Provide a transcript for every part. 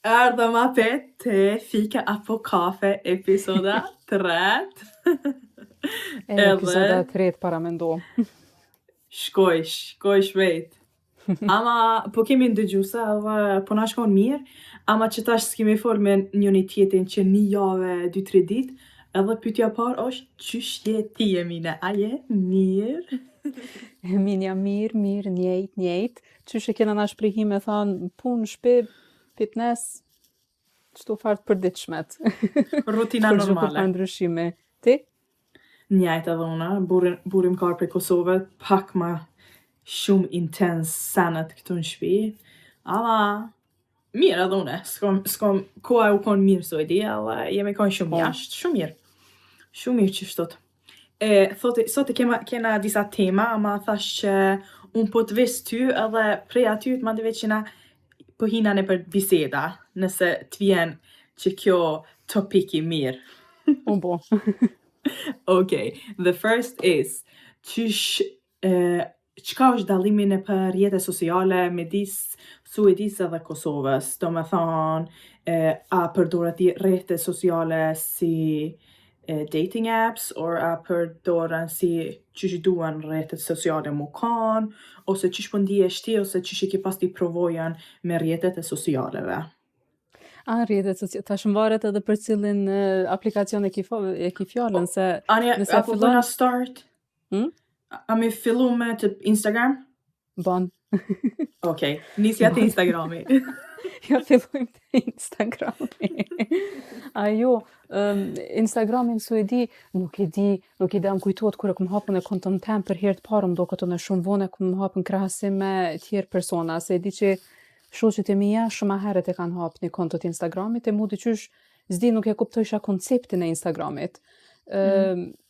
Ardha ma pet të fika apo kafe episoda 3. Epizoda 3 para mendo. Shkoj shpejt. Ama po kemi ndëgjusa edhe po na shkon mirë, ama që tash s'kemi fol me njëri tjetrin që një javë 2-3 ditë, edhe pyetja parë është çysh je ti Emine? A je mirë? Minja mirë, njejt. Qyshe kena na shprehime thonë punë, shpi, fitness, çto fart përditshmet. Rutina Kur gjë kur normale. pa ndryshime. Ti? Njajt edhe una, burim karë për Kosovë, pak ma shumë intens sanët këtu në shtëpi. Ama mirë edhe une, s'kom koha u konë mirë so e di, ale jemi konë shumë jashtë, shumë mirë. Shumë mirë që shtot. Sot kena disa tema, ama thash që unë po të vis ty edhe prej aty të mandeve që na po hina në për biseda, nëse të vjen që kjo topiki mirë. Unë po. Okay, the first is çka është dallimi në për rrjete sociale midis Suedisë dhe Kosovës? Do me thonë, a përdoret rrjete sociale si dating apps, or a përdoren si qysh duan rrjetet sociale mu kanë, ose qysh po ndihesh ti, ose qysh i ke pas ti provojën me rrjetet e socialeve? Rrjetet sociale, tash mvaret edhe për cilin aplikacion e ki fjallën, se Anja, nëse apo fillon... bëna start? A me fillu me të Instagram? Ban. Okay, nisja të Instagrami. Ja fillojmë të Instagrami. Ajo, Instagramin Suedi, nuk i dem kujtohet kur e kom hapën e kontën tem për herë të parë, do këtë në shumë vone kom hapën krahasim me tjerë persona, se e di që shoqet e mia shumë herët e kanë hapë një konto të Instagramit, e mu dyqysh zdi nuk e kuptojsha konceptin e Instagramit. E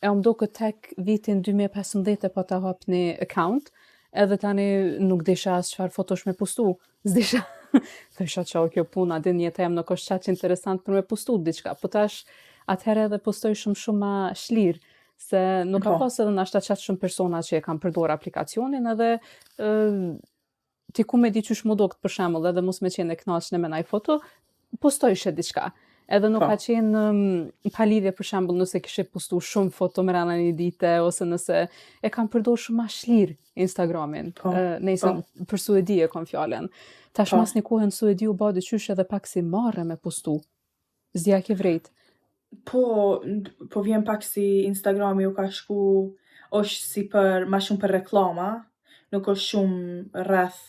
më do këtë tek vitin 2015 po ta hap një account, edhe tani nuk disha as çfarë fotosh me postu, s'disha. Thësha çao kjo puna, din jeta jam nuk është çaq interesant për me postu diçka, po tash atëherë edhe postoj shumë ma shlirë, se nuk ka pas edhe nashta çaq shumë persona që e kanë përdor aplikacionin, edhe ti ku me di qysh mu dokt për shembull, edhe mos me qenë e kënaqshme me naj foto, postojshe diçka. Edhe nuk ka qenë pa lidhje për shembull nëse kishe postu shumë foto me rana një dite, ose nëse e kam përdor shumë ma shlirë Instagramin, nëse për Suedi e kom fjallën. Tash mas një kohën Suedi u ba dyqysh edhe pak si marre me postu. Zdja ke vrejt. Po vjen pak si Instagrami u ka shku, është si për, ma shumë për reklama, nuk është shumë rreth,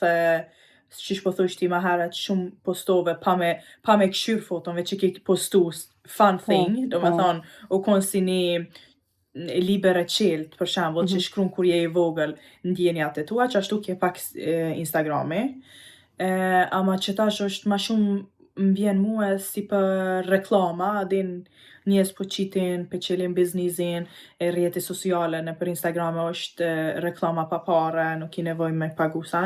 qish po thush ti ma herët, shumë postove pa me këshyr foton, veç që ke postu fun thing, do me thonë, u konë si një liber e qelt, për shembull, që shkruan kur je i vogël ndjenjat e tua, që ashtu ke pak Instagrami, ama që tash është ma shumë më vjen mua si për reklama, adin njës po qitin për qëllim biznisin, e rrjete sociale në për Instagram është reklama pa pare, nuk i nevoj me pagusa,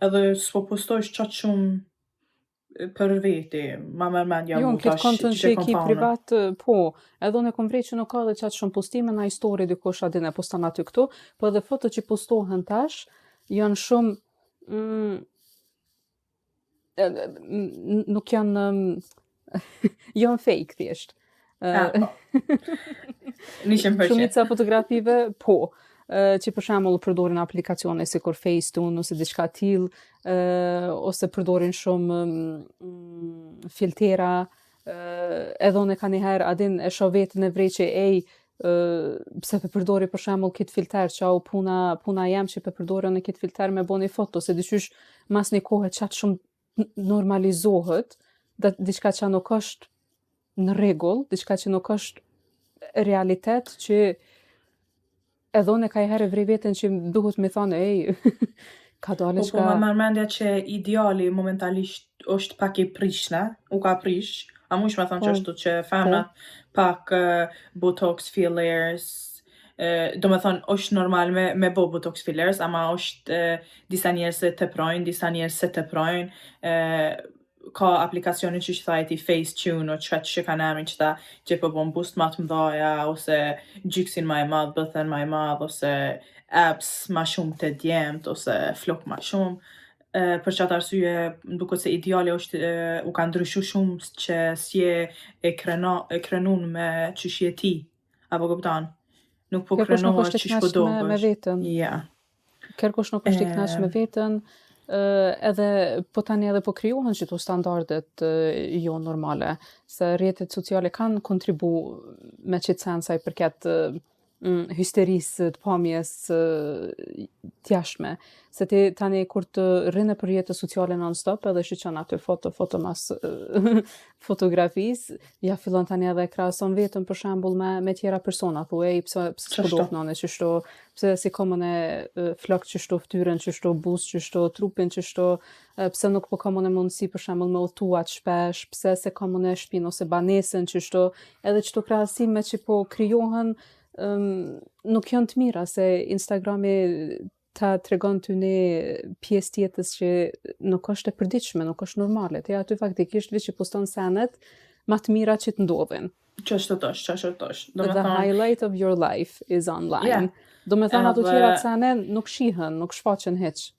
edhe s'po postojsh qatë shumë për veti, ma mërmendja mu tash kontën që që e ki privat, po, edhe unë e kom vrejt që nuk ka dhe qatë shumë postime, na histori dikush adin e postan aty këtu, po edhe foto që postohen tash, janë shumë, nuk janë, janë fake thjesht. Shumica fotografive, po, që për shembull përdorin aplikacione si kur Facetune ose diçka tillë, ose përdorin shumë filtera, edhe unë ka njëherë adin e shoh vetën e vrej që pse pe përdori për shembull kit filter, çau puna jam që pe përdori në kit filter me boni foto, se dyqysh mas një kohë qatë shumë normalizohet, dhe diçka që nuk është në rregull, diçka që nuk është realitet, që edhe unë ka herë vrej veten që duhet me thonë, ka dalë çka... Po ma mërmendja që ideali momentalisht është pak i prishne, u ka prish, a mush me thonë që ashtu që femnat pak botox fillers, do me thonë është normal me bo botox fillers, ama është disa njerëz se teprojnë, disa njerëz se teprojnë, ka aplikacione që thajti Facetune, o që kanë emrin qëta që po bon boost ma të mdhaja, ose gjyksin ma e madh, bëthen ma e madh, ose abs ma shumë të djemt, ose flok ma shumë. për qatë arsye duket se ideali është u ka ndryshu shumë që s'je e krenun me qysh je ti, apo kupton? Nuk po Kërkush nuk krenohesh është i qysh po kënaqsh me dokesh. veten. Ja. Kërkush nuk është i kënaqsh me veten, edhe po tani edhe po krijohen që to standardet jo normale, se rrjetet sociale kanë kontribu me qetë sen sa i përket hysterisë të pamjes t'jashtme. Se ti tani kur të rrinë për rrjetet sociale non-stop edhe shiqon aty foto mas fotografisë, ja fillon tani edhe krahason veten për shembull me tjera persona, thuaj pse s'po do të nëne qështu, pse si komën e flok qështu, ftyrën qështu, buzë qështu, trupin qështu, pse nuk po komën e mundësi për shembull me udhëtuat shpesh, pse se komën e shtëpinë ose banesën qështu, edhe qëto krahasime që po krijohen nuk janë të mira, se Instagrami ta tregon ty një pjesë tjetës që nuk është e përditshme, nuk është normale. Ti aty faktikisht veç që poston senet ma të mira që të ndodhin. Qashtu tosh. The highlight of your life is online. Yeah. Do me thonë ato tjera të sene nuk shihen, nuk shfaqen hiq.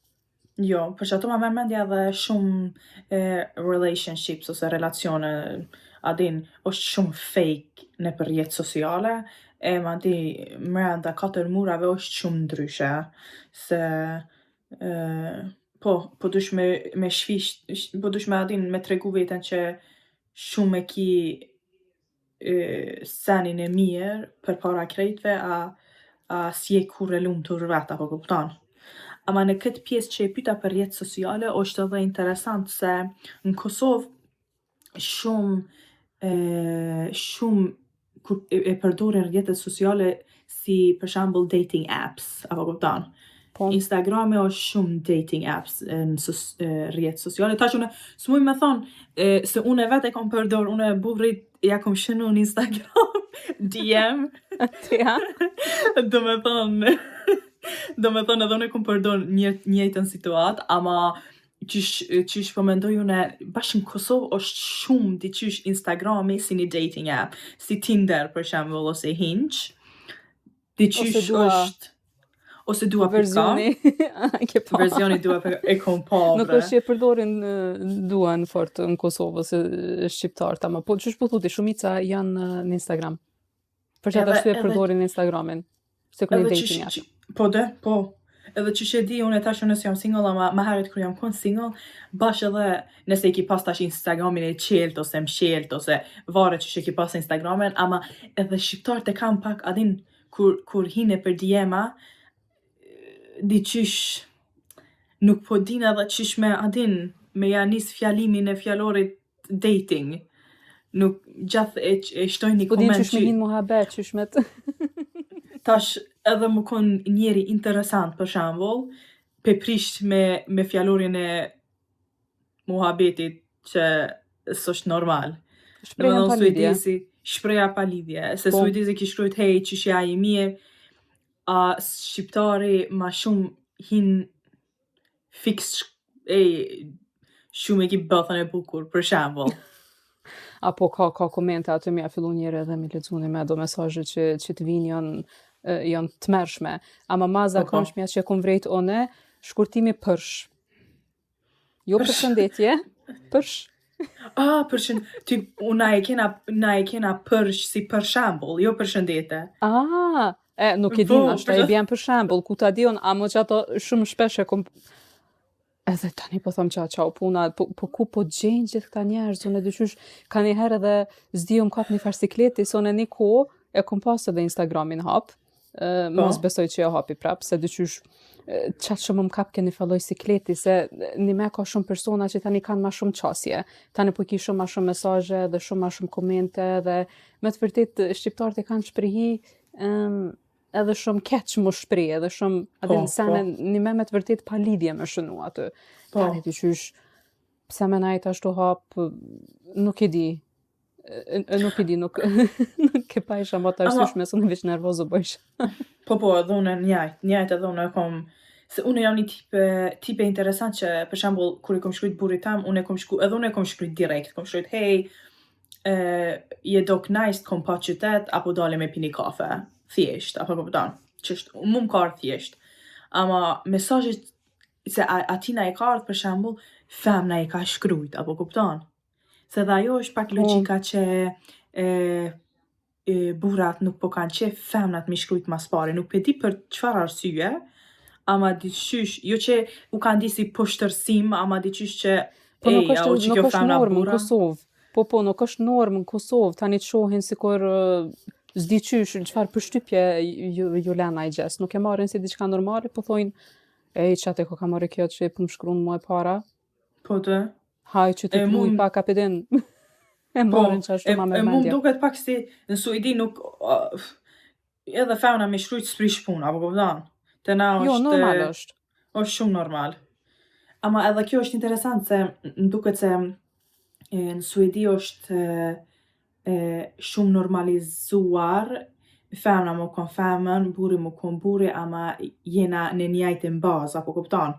Jo, për që ato ma mendja dhe shumë relationships ose relacione, adin, është shumë fake në për jetë sociale, ma di mrenda 4 murave është shumë ndryshe, se po dush me shfish, po dush me adin me tregu veten që shumë e ki senin e mirë për para krejtve, a si e kur e lumë të rrët, apo kupton? Ama në këtë pjesë që e pyta për jetë sociale, është edhe interesant se në Kosovë shumë kur e përdorin rrjetet sociale si për shembull dating apps, apo kupton? Po. Instagrami është shumë dating apps në rrjetet sociale. Tash unë s'muj me thonë se unë vetë e kam përdor, unë burrit ja kom shënu në Instagram DM. Ja. Do me thonë edhe unë e kom përdor njëjtën situatë, ama qysh po mendoj unë, bashkë në Kosovë është shumë diqysh Instagrami si një dating app, si Tinder për shembull ose Hinge. Diqysh është ose dua versioni. Versioni dua e kom pa. Nuk është që e përdorin duan fort në Kosovë ose shqiptarët, ama po ç'është po thotë shumica janë në Instagram. Për çfarë arsye e përdorin Instagramin? Se ku një dating app. Po. Edhe që e di, unë e tash nëse jam single, ama ma herët kër jam kon single, bash edhe nëse i ki pas tash Instagramin e qelt, ose mshelt, ose varet që i ki pas Instagramin, ama edhe shqiptarët e kam pak, adin, kur hine për DM-a, di qysh nuk po din edhe qysh me adin, me janis fjalimin e fjalorit dating. Nuk gjath e shtojnë një po koment që... Po din qysh me hinë muhabet, qysh me të... Tash edhe më kon njeri interesant për shembull, pe prisht me fjalorin e muhabetit që s'është normal. Shpreha pa lidhje. Shpreha pa lidhje. Se suedezi ki shkrujt, hej, qysh ja i mirë, a shqiptari ma shumë hin fix, shumë e ki bëthën e bukur, për shembull. Apo ka komente aty me ja fillu njëre edhe me lexuani me do mesazhe që të vinë janë të mërshme. Ama ma zakonshmja që e kom vrejt one, shkurtimi përsh. Jo përshëndetje, përsh. Na e kena përsh si për shembull, jo përshëndete. Nuk e din ashta e bjen për shembull, ku ta dion, ama që ato shumë shpesh e kom... Edhe tani po thom qau puna, po ku po gjenjë gjithë këta njerëz, unë dyqysh ka një herë edhe zdiu m'kap një farsikleti, se unë një ko e kom pas edhe Instagramin hap, mos besoj që jo hapi prap, se dyqysh qatë shumë m'kap ke një falloj sikleti, se një me ka shumë persona që tani kanë ma shumë qasje, tani po ki shumë ma shumë mesazhe dhe shumë ma shumë komente, dhe me të vërtet shqiptarët e kanë shprehi edhe shumë keq më shpreh, edhe shumë adin sene një me të vërtet pa lidhje me shënu aty. Tani të qysh, pse me najt ashtu hap, nuk e di, nuk e pa isha më të arsyshme, se unë veç nervozo bëjsh. Po, edhe unë njajt edhe unë e kom, se unë jam një tipe interesant që, për shembull, kur i kom shkrujt burit tam, edhe unë e kom shkrujt direkt, kom shkrujt, hej, je dok nice, kom pa qytet, apo dale me pini kafe. Thjesht, apo kupton, që është, mu m'karë thjesht. Ama mesazhet se atina e ka ardhur për shembull, femna e ka shkrujt, apo kupton? Se dhe ajo është pak logjika që burrat nuk po kanë qef femnat me shkrujt mas pari. Nuk pe di për çfarë arsye, ama diqysh, jo që u kanë di si poshtërsim, ama diqysh që Po nuk a o që kjo është femna normë në burra. Kosovë. Po, nuk është normë në Kosovë. Tani të shohin sikur s'di qysh, çfarë përshtypje ju lën ai gjest. Nuk e marrin si diçka normale, po thojnë, çate ko ka marrë kjo që po më shkruan mua e para. Po të. Haj që të luj pak kapiten. E marrin çashtu ma me Mu mendje. duket pak si në Suedi nuk edhe femna me shkrujt s'prish punë, apo kupton? Te na Jo, është normal është. është shumë normal. Ama edhe kjo është interesant se më duket se në Suedi është shumë normalizuar femna më kon femën, burri më kon burri, ama jena në njëjtin bazë, apo kupton?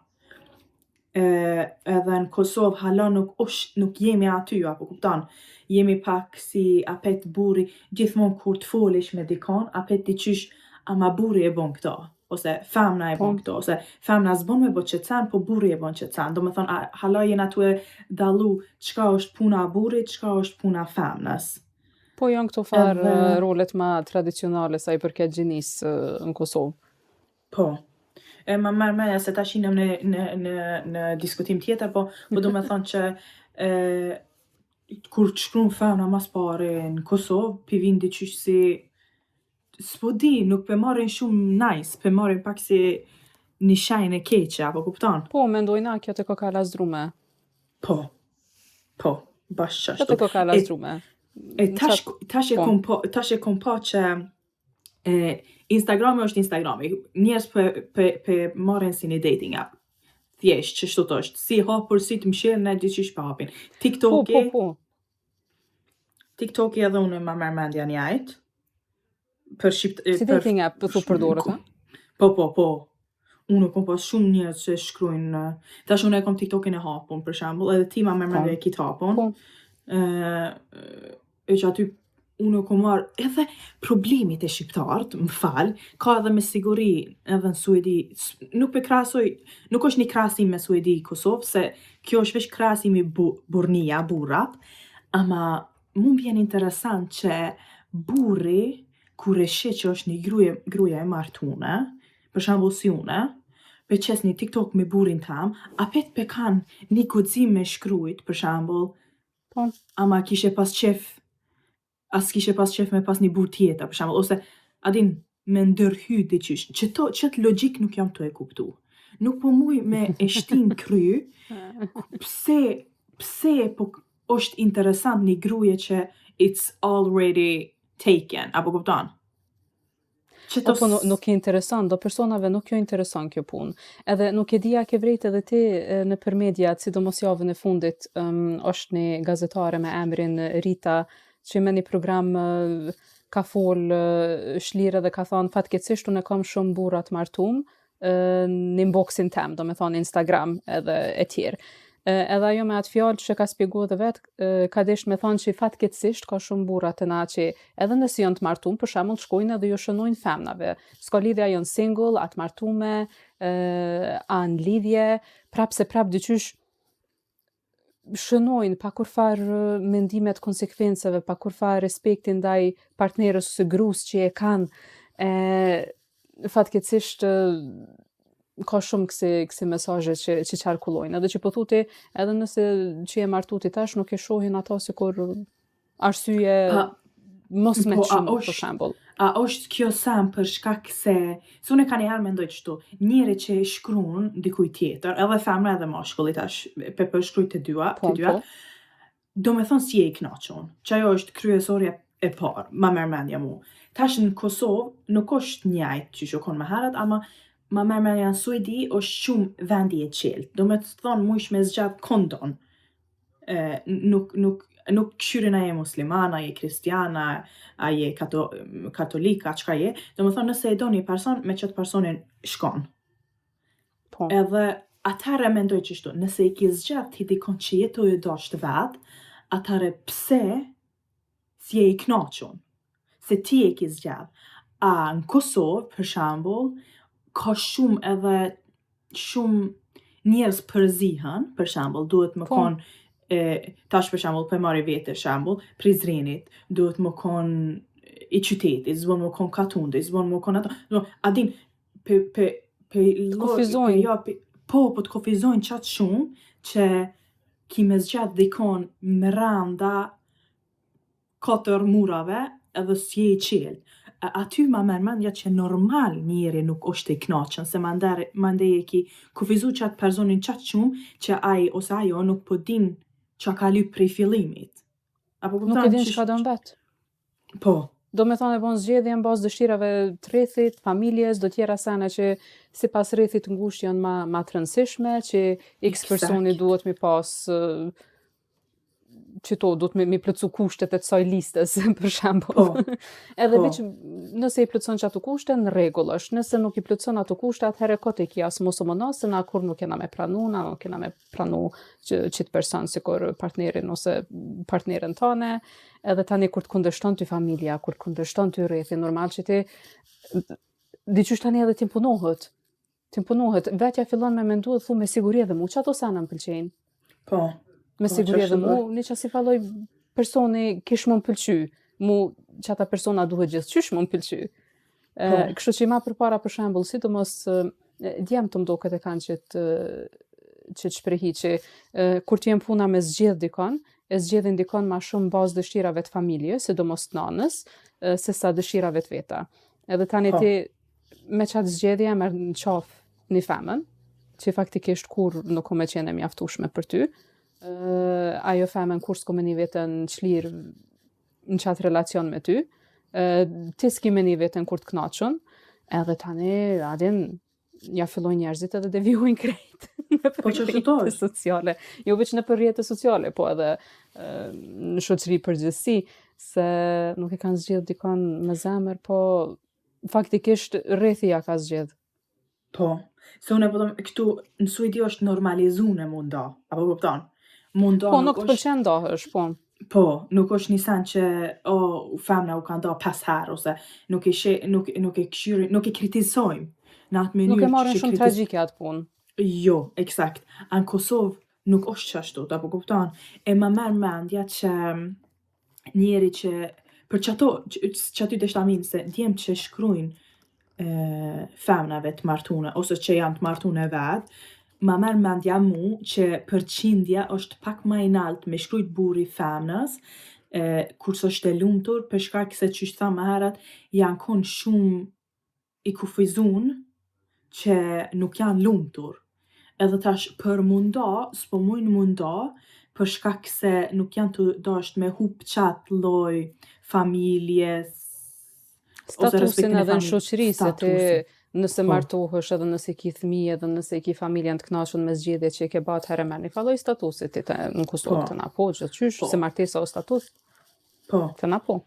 Edhe në Kosovë hala nuk jemi aty, apo kupton? Jemi pak si apet burri, gjithmonë kur të folish me dikon, apet diqysh, ama burri e bon këto, ose femna e bon këto, ose femna s'bon me bo qetsan, po burri e bon qetsan. Do me thonë, hala jena tu e dallu çka është puna burrit, çka është puna femnës. Po janë këto farë rolet ma tradicionale sa i përket gjinisë në Kosovë. Po. Ma marrë menja se tash jinem në diskutim tjetër, po do me thonë që kur të shkruan femna mas pari në Kosovë, pi vinë diqysh si s'po di, nuk pe marrin shumë nice, pe marrin pak si një shajnë e keqe, apo kupton? Po, mendojna kjo të ka lazdrume. Po, bashkë qashtu. Kjo të ka lazdrume. Tash e kom pa që Instagrami është Instagrami. Njerëz pe marrin si një dating app. Thjesht, që shtu të është. Si hapur, si të mshirë, ne diqysh pa hapin. TikToki edhe unë ma merr mendja njajt. Si dating app të thu përdorët, ha? Po. Unë kom pas shumë njerëz që shkruajnë. Tash unë e kom TikTokin e hapun, për shembull, edhe ti ma merr mendja e kit hapun. E që aty unë kom marrë edhe problemit e shqiptarët, më falë, ka edhe me siguri edhe në Suedi, nuk është një krasim me Suedi i Kosovë, se kjo është veç krasim i burnia, burrat, ama mu m'bjen interesant që burri, kur e sheh që është një gruaja e martune, për shembull si une, pe qes një TikTok me burrin tam, apet pe kanë një guxim me shkrujt, për shembull, ama kishe pas qef me pas një burr tjetër, për shembull, ose adin me ndërhy diqysh, qët logjik nuk jam të e kuptu. Nuk po muj me e shtin kry, pse po është interesant një gruaje që it's already taken, apo kupton? Po nuk e interesant, do personave nuk jo interesant kjo punë. Edhe nuk e dija ke vrejt edhe ti në për mediat, sidomos javën e fundit, është një gazetare me emrin Rita, që me një program ka fol shlire dhe ka thonë fatkeqësisht unë kam shumë burrat martum në inboxin tem, do me thonë Instagram edhe e tjerë. Edhe ajo me atë fjalë që ka spjegu edhe vetë, ka desh me thonë që fatkeqësisht ka shumë burra të na që edhe nëse janë të martum, për shembull shkojnë edhe ju shënojnë femnave. S'ka lidhja janë single, atë martume, anë lidhje, prap dyqysh shënojnë pa kur farë mendimet konsekvencave, pa kur farë respektin ndaj partnerës ose grus që e kanë, fatkeqësisht ka shumë kësi mesazhe që qarkullojnë. Edhe që po thuti, edhe nëse që e martuti tash, nuk e shohin ata si kur arsye mos me shumë, për shembull. A është kjo sam për shkak se unë ka njëherë mendoj qëtu, njëri që e shkruan dikuj tjetër, edhe femra edhe mashkulli tash, pe shkruj të dyja, do me thonë si e i knaqon, që ajo është kryesorja e parë, ma merr mendja mu. Tash në Kosovë nuk është njajt që shokon me herët, ama ma merr mendja në Suedi është shumë vendi e qeltë. Do me të thonë mujsh me zgjat kondon. Nuk këshyrin a je muslimana, a je kristiana, a je katolika, qka je. Do me thonë nëse e do një person, me qëtë personin shkon. Edhe atare mendoj qështu, nëse i ki zgjat ti dikon që jetoj e dasht vetë, atare pse si e i knaqun, se ti e ki zgjat. A në Kosovë, për shembull, ka shumë edhe shumë njerëz përzihen, për shembull, duhet më Po. kon tash për shembull për marrë vete shembull, Prizrenit, duhet më kon i qytetit, zbon më kon Katunde, zbon më kon ato. No, a din pe Kufizojnë. po të kufizojnë qatë shumë që ki me zgjat dikon mranda 4 murave edhe s'je i qelë. Aty ma merr mendja që normal njeri nuk është i knaqën, se mandej e ki kufizu qatë personin qatë shumë që ai ose ajo nuk po din qa ka lyp prej fillimit. Apo Nuk e din çka don vet. Po, Do me thonë e bon zgjedhje në bazë dëshirave të rrethit, familjes, do tjera sene që sipas rrethit ngushtë janë ma të rëndësishme, që X personi duhet mi pas që to duhet mi plotsu kushtet e kësaj listës, për shembull. Po. Edhe Po. veç nëse i plotson që ato kushte, në rregull është. Nëse nuk i plotson ato kushte, atëherë kote ki as mos u monos, se na kur nuk kena me pranu, na nuk kena me pranu qit person sikur partnerin ose partneren tane, edhe tani kur të kundërshton ty familja, kur të kundërshton ty rrethi, normal që ti diqysh tani edhe t'imponohet. Vetja fillon me mendu dhe thu me siguri edhe mu, që ato sana m'pëlqejnë. Po. Me Po, siguri edhe qashtu mu, një që si falloj personi kish më m'pëlqy, mu që ata persona duhet gjithçysh më m'pëlqy. Kështu që i ma përpara për shembull, sidomos djemt të mdoket e kanë që të shprehi që kur t'jem puna me zgjedh dikon, e zgjedhin dikon ma shumë bazë dëshirave të familjes, sidomos të nanës, se sa dëshirave të veta. Edhe tani ti me qatë zgjedhje merr në qaf një femën, që faktikisht kur nuk o me qene mjaftushme për ty, ajo femën kur s'ko me një vetën qlirë në qatë relacion me ty, ti s'ki me një vetën kur të knaqën, edhe tani, adin, ja fillojnë njerëzit edhe devijojnë krejt në rrjete sociale. Jo veç në rrjete sociale, po edhe në shoqëri përgjithësi, se nuk e kanë zgjedh dikon me zemër, po faktikisht rrethi ja ka zgjedh. Po. Se unë e po thëmë, këtu në Suedi është normalizune munda, apo kupton? Po, nuk të pëlqen ndahësh, po. Po, nuk është një sen që femna u ka nda 5 herë, ose nuk e kritizojmë. Në atë mënyrë nuk e marrin shumë tragjike atë punë. Jo, eksakt. Në Kosovë nuk është qashtu, apo kupton? E ma merr mendja që njeri që për që aty të shtamin se djemë që shkrujnë femnave të martune, ose që janë të martune vetë, ma merr mendja mu që përqindja është pak ma i nalt me shkrujt burri femnës, kurse është e lumtur, për shkak se që tha më herët, janë konë shumë i kufizun që nuk janë lumtur. Edhe tash për munda, s'po mujnë munda, për shkak se nuk janë të dasht me hup qatë lloj familjes, statusin edhe në shoqëri, se ti nëse martohesh edhe nëse ki fëmijë edhe nëse ki familjen të kënaqur me zgjedhjet që ke bërë herë merr një falloj statusit ti në Kosovë të na po, gjithçysh se martesa o status. Po. Të na po.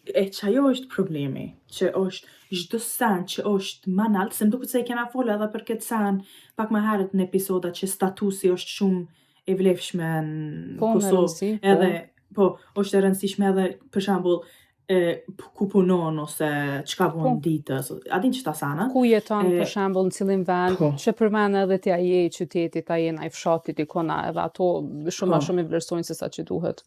E çajo është problemi, që është çdo sen që është më nalt, se m'duket se e kena folë edhe për këtë sen pak më herët në episoda që statusi është shumë e vlefshme në Kosovë, edhe po, është e rëndësishme edhe për shembull ku punon ose çka bën ditës. A din ç'ta sana? Ku jeton për shembull në cilin vend, që përmend edhe ti ai i qytetit, ai ai fshatit ikona, edhe ato shumë më shumë i vlerësojnë se sa që duhet.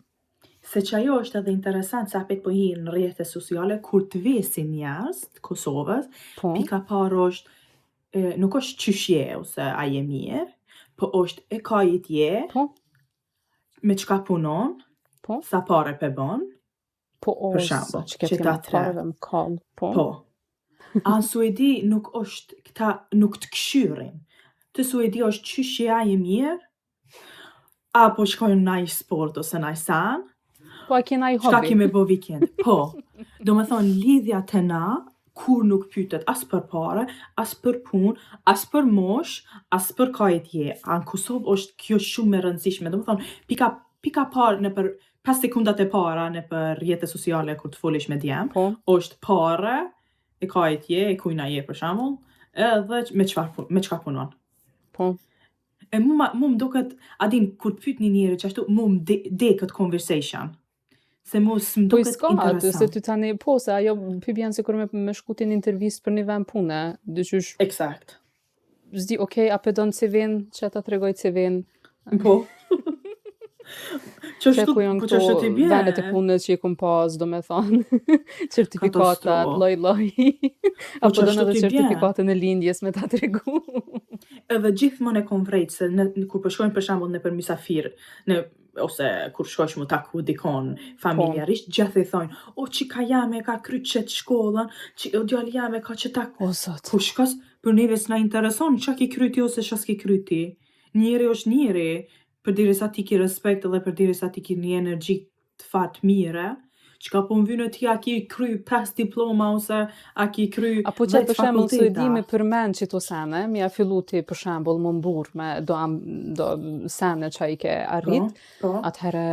Se që ajo është edhe interesant se apet po hinë në rrjete sociale kur të vesin njerëz të Kosovës, pika parë është nuk është qyshje ose a je mirë, po është e ka jetje, me çka punon, sa pare pe bon, për shembull, që ta tre. Po. A në Suedi nuk është, këta nuk të këshyrin. Të Suedi është qyshje a je mirë, apo shkojnë naj sport ose naj san, po a kena i hobi. Shka kime bo weekend. Po. Do me thonë, lidhja të na, kur nuk pytet as për pare, as për pun, as për mosh, as për kajtje. A në Kosovë është kjo shumë e rëndësishme. Do me thonë, pika parë në për 5 sekundat e para në për rrjete sociale kur të folish me djem, është pare, e kajtje, e kujna je për shembull, edhe me çka punon. Po. E mu m'duket, a din, kur të pyet një njeri që ashtu, mu m'deket conversation. Se mu s'mduket interesant. Po i s'ka, se ty tani, po, se ajo pyet bjen sikur me shkutin intervistë për një vend pune, dyqysh. Eksakt. zdi, okej, a pëdon CV-n, që ta tregoj CV-n, Po. që Qështu, ku janë po këto qështu ti bje? vendet e punës që i kum pas, do me thonë, certifikatat, Katastrofë. loj. Po Apo do qështu edhe ti bje? certifikatën e lindjes me ta tregu. Edhe gjithmonë e kom vrejt se kur po shkojnë për shembull nëpër mysafir, ose kur shkosh mu taku dikon familjarisht, gjithë i thonë, o qika jame ka kry qëtë shkollën, o djali jame ka që taku. O, zot. Ku shkas, për neve s'na intereson, qa ki kryti ose qa s'ki kryti. Njeri është njeri, për diri sa ti ki respekt edhe për diri sa ti ki një energji të fatë mire, qka po më vynë ti a ki kry 5 diploma ose a ki kry 10 Apo që për shembull se di me fakulteta. përmend që to sene, mi a fillu ti për shembull më mburr me do sene që i ke arrit, Po. atëherë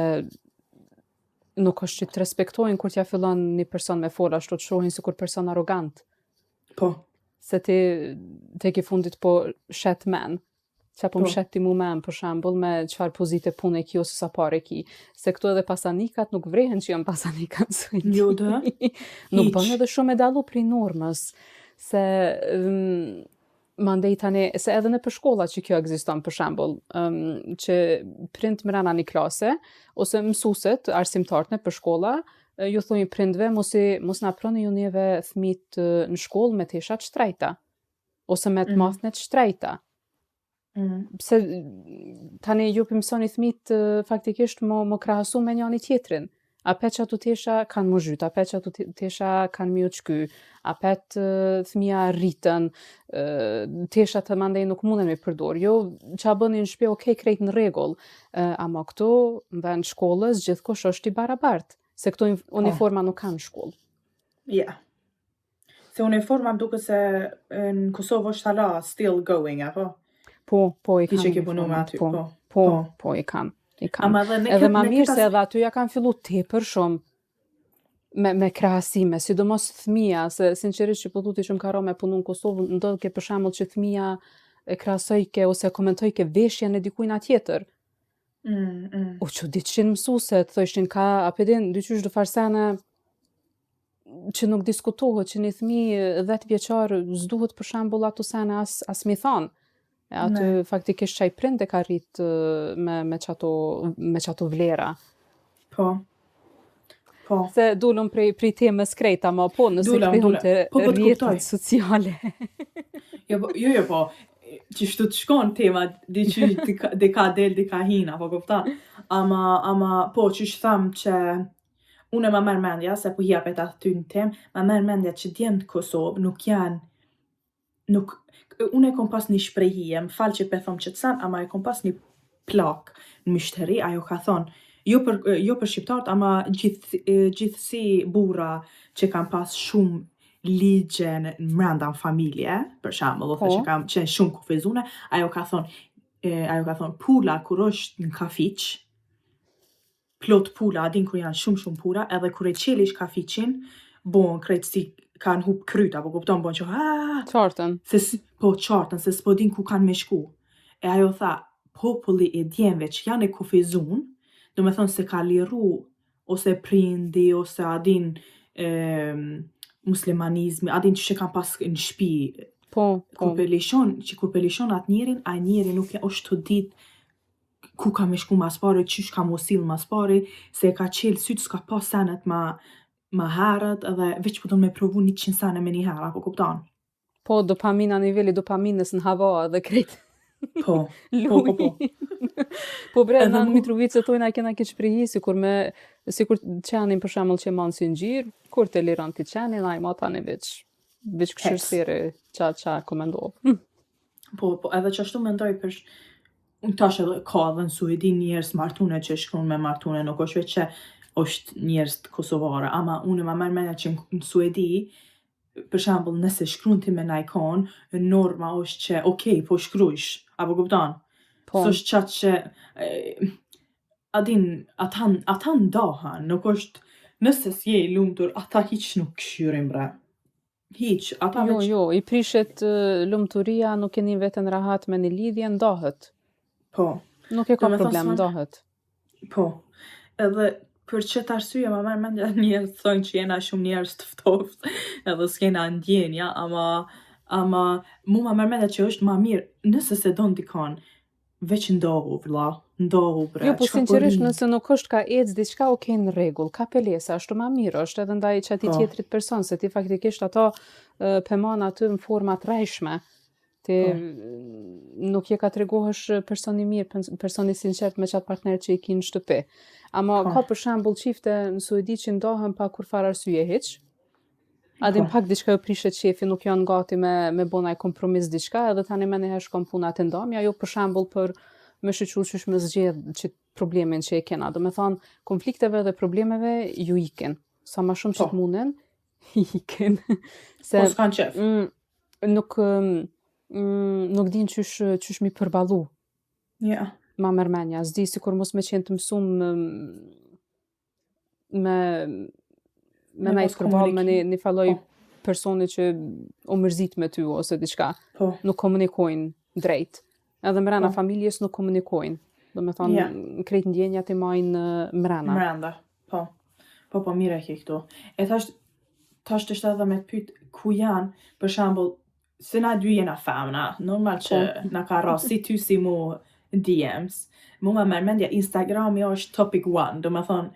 nuk është që të respektojnë kur t'ja fillon një person me fol ashtu të shohin si kur person arrogant. Po. Se ti tek i fundit po shet men. Që po më shet ti mu men, për shembull, me qëfar pozite pune ki ose sa pare ki. Se këtu edhe pasanikat nuk vrehen që janë pasanikat së Jo dhe. Nuk Hiq. bën edhe shumë e dallu prej normës. Se mandej tani, se edhe në për shkolla që kjo ekziston, për shembull, që prind mrena një klase, ose mësuset, arsimtarët në për shkolla, ju thonjë prindve, mos na proni ju njeve fëmijët në shkollë me teshat shtrejta, ose me të mathnet shtrejta. Pse tani ju pëmsoni fëmijët faktikisht më krahasu me njëri tjetrin. A pet që atu tesha kanë më zhyt, a pet që atu tesha kanë mi u qky, a pet fëmija rritën, tesha të mandej nuk munden me përdor. Jo, që a bëni në shpe, okej, krejt në regull, ama këto në vend shkollës gjithkush është i barabartë, se këto uniforma nuk kanë shkollë. Ja. Se uniforma më duke se në Kosovë është hala still going, apo? Po, i Ti që kanë ke punu me uniformat, aty, po, i kanë. Ama dhe Edhe ma mirë se edhe aty ja kanë fillu tepër shumë me krahasime, sidomos fëmija, se sinqerisht që po thuti që më ka ra me punu në Kosovë, ndodh ke për shembull që fëmija e krahasojke ose komentojke veshjen e dikujna tjetër. O që diqin mësuset, thështin ka, apedin, dyqysh do farsene që nuk diskutohet, që një fëmi 10 vjeqar zduhet për shembull ato sene as mi thanë. Aty faktikisht qaj prind e ka rrit me qato vlera. Po. Se dulum prej temës krejta, ma po nëse këthihum të rrjetet sociale. Jo, po, që shtu të shkon tema, di ka del, di ka hina, po kupta. Ama, po, që shtam që unë ma merr mendja, se po japet aty në tem, ma merr mendja që djemë të Kosovë nuk janë, unë e kom pas një shprehje, më falë që pe thom që të sen, ama e kom pas një plak në mishteri, ajo ka thonë, jo për shqiptarët, ama gjithësi burra që kam pas shumë ligje në mrenda në familje, për shembull, ose që kam qenë shumë kufizune, ajo ka thonë, pula kur është në kafiq, plot pula, adin kur janë shumë pula, edhe kur e qelish kafiqin, bon krejtësi kanë hup kryta, po kupton, bon që qartën. Po qartën, se s'po din ku kanë me shku. E ajo tha, populli e djemve që janë e kufizun, do me thonë se ka liru, ose prindi, ose adin muslimanizmi, adin që kanë pas në shpi. Po. Kur pelishon atë njerin, a njeri nuk e është të dit ku ka me shku mas pari, qysh ka mosil mas pari, se ka qelë sytë s'ka pas senet ma herët, edhe veç po do me provu 100 sene me një herë, apo kupton? Po, dopamina, nivelli dopaminës në hava dhe krejt. Po. Po bre, në Mitrovicë tojna kena këtë shprehi, si kur qenin për shembull që manë si në gjirë, kur të liron të qenin, a i ma tani veç këshërsiri qa komendovë. Po, edhe që ashtu mendoj për unë tash edhe ka edhe në Suedi njerës martune që shkron me martune, nuk është veç që është njerës kosovare, ama unë ma merr mendja që në Suedi, për shembull, nëse shkruan ti me najkon, norma është që, okej, po shkrujsh, apo kupton? Po. S'është qatë që, ata ndahen, nuk është, nëse s'je i lumtur, ata hiq nuk këshyrin, bre. Hiq, ata veç... Jo, i prishet lumturia, nuk e një vetën rahat me një lidhje, ndahet. Po. Nuk e ka problem, ndahet. Po. Edhe për qëtë arsye, ma merr mendja njerëz thonë që jena shumë njerëz të ftoftë, edhe s'kena ndjenja, ama Ama mu ma mërmenda që është ma mirë, nëse se don dikon, veç ndohu, vlla, ndohu bre. Jo, po çka sinqerisht rinj. nëse nuk është ka ecë diçka okej në rregull, ka pelesa, ashtu ma mirë është edhe ndaj çati Po. tjetrit person, se ti faktikisht ato peman aty në forma të rrejshme. Ti nuk je ka tregohesh person i mirë, person i sinqert me qatë partner që i ki në shtëpi. Ama Po. ka për shembull çifte në Suedi që ndohen pa kur fare arsye hiç. Adin Po. pak diçka ju prishet qefi, nuk janë gati me bonaj kompromis diçka, edhe tani me njëherë shkon puna të ndomja, jo për shembull për me shqyqur qysh me zgjedh që problemin që e kena. Do me thonë, konflikteve dhe problemeve ju ikin. Sa ma shumë që të munden, ikin. Se Po s'kan qef. nuk din qysh mi përballu. Ja. Ma mërmenja, s'di si kur mos me qenë të mësum me najtë përballë me një falloj personi që o mërzit me ty ose diçka. Po. Nuk komunikojnë drejt. Edhe mrena familjes nuk komunikojnë. Do me thonë, krejt ndjenjat i majnë mrena. Mrenda, po. Po, mire ke këtu. E tash të shtë edhe me të pyt ku janë, për shembull, se na dy jena femna, normal që na ka ras, si ty si mu DMs, mu ma mërmendja Instagrami është topic 1, do me thonë,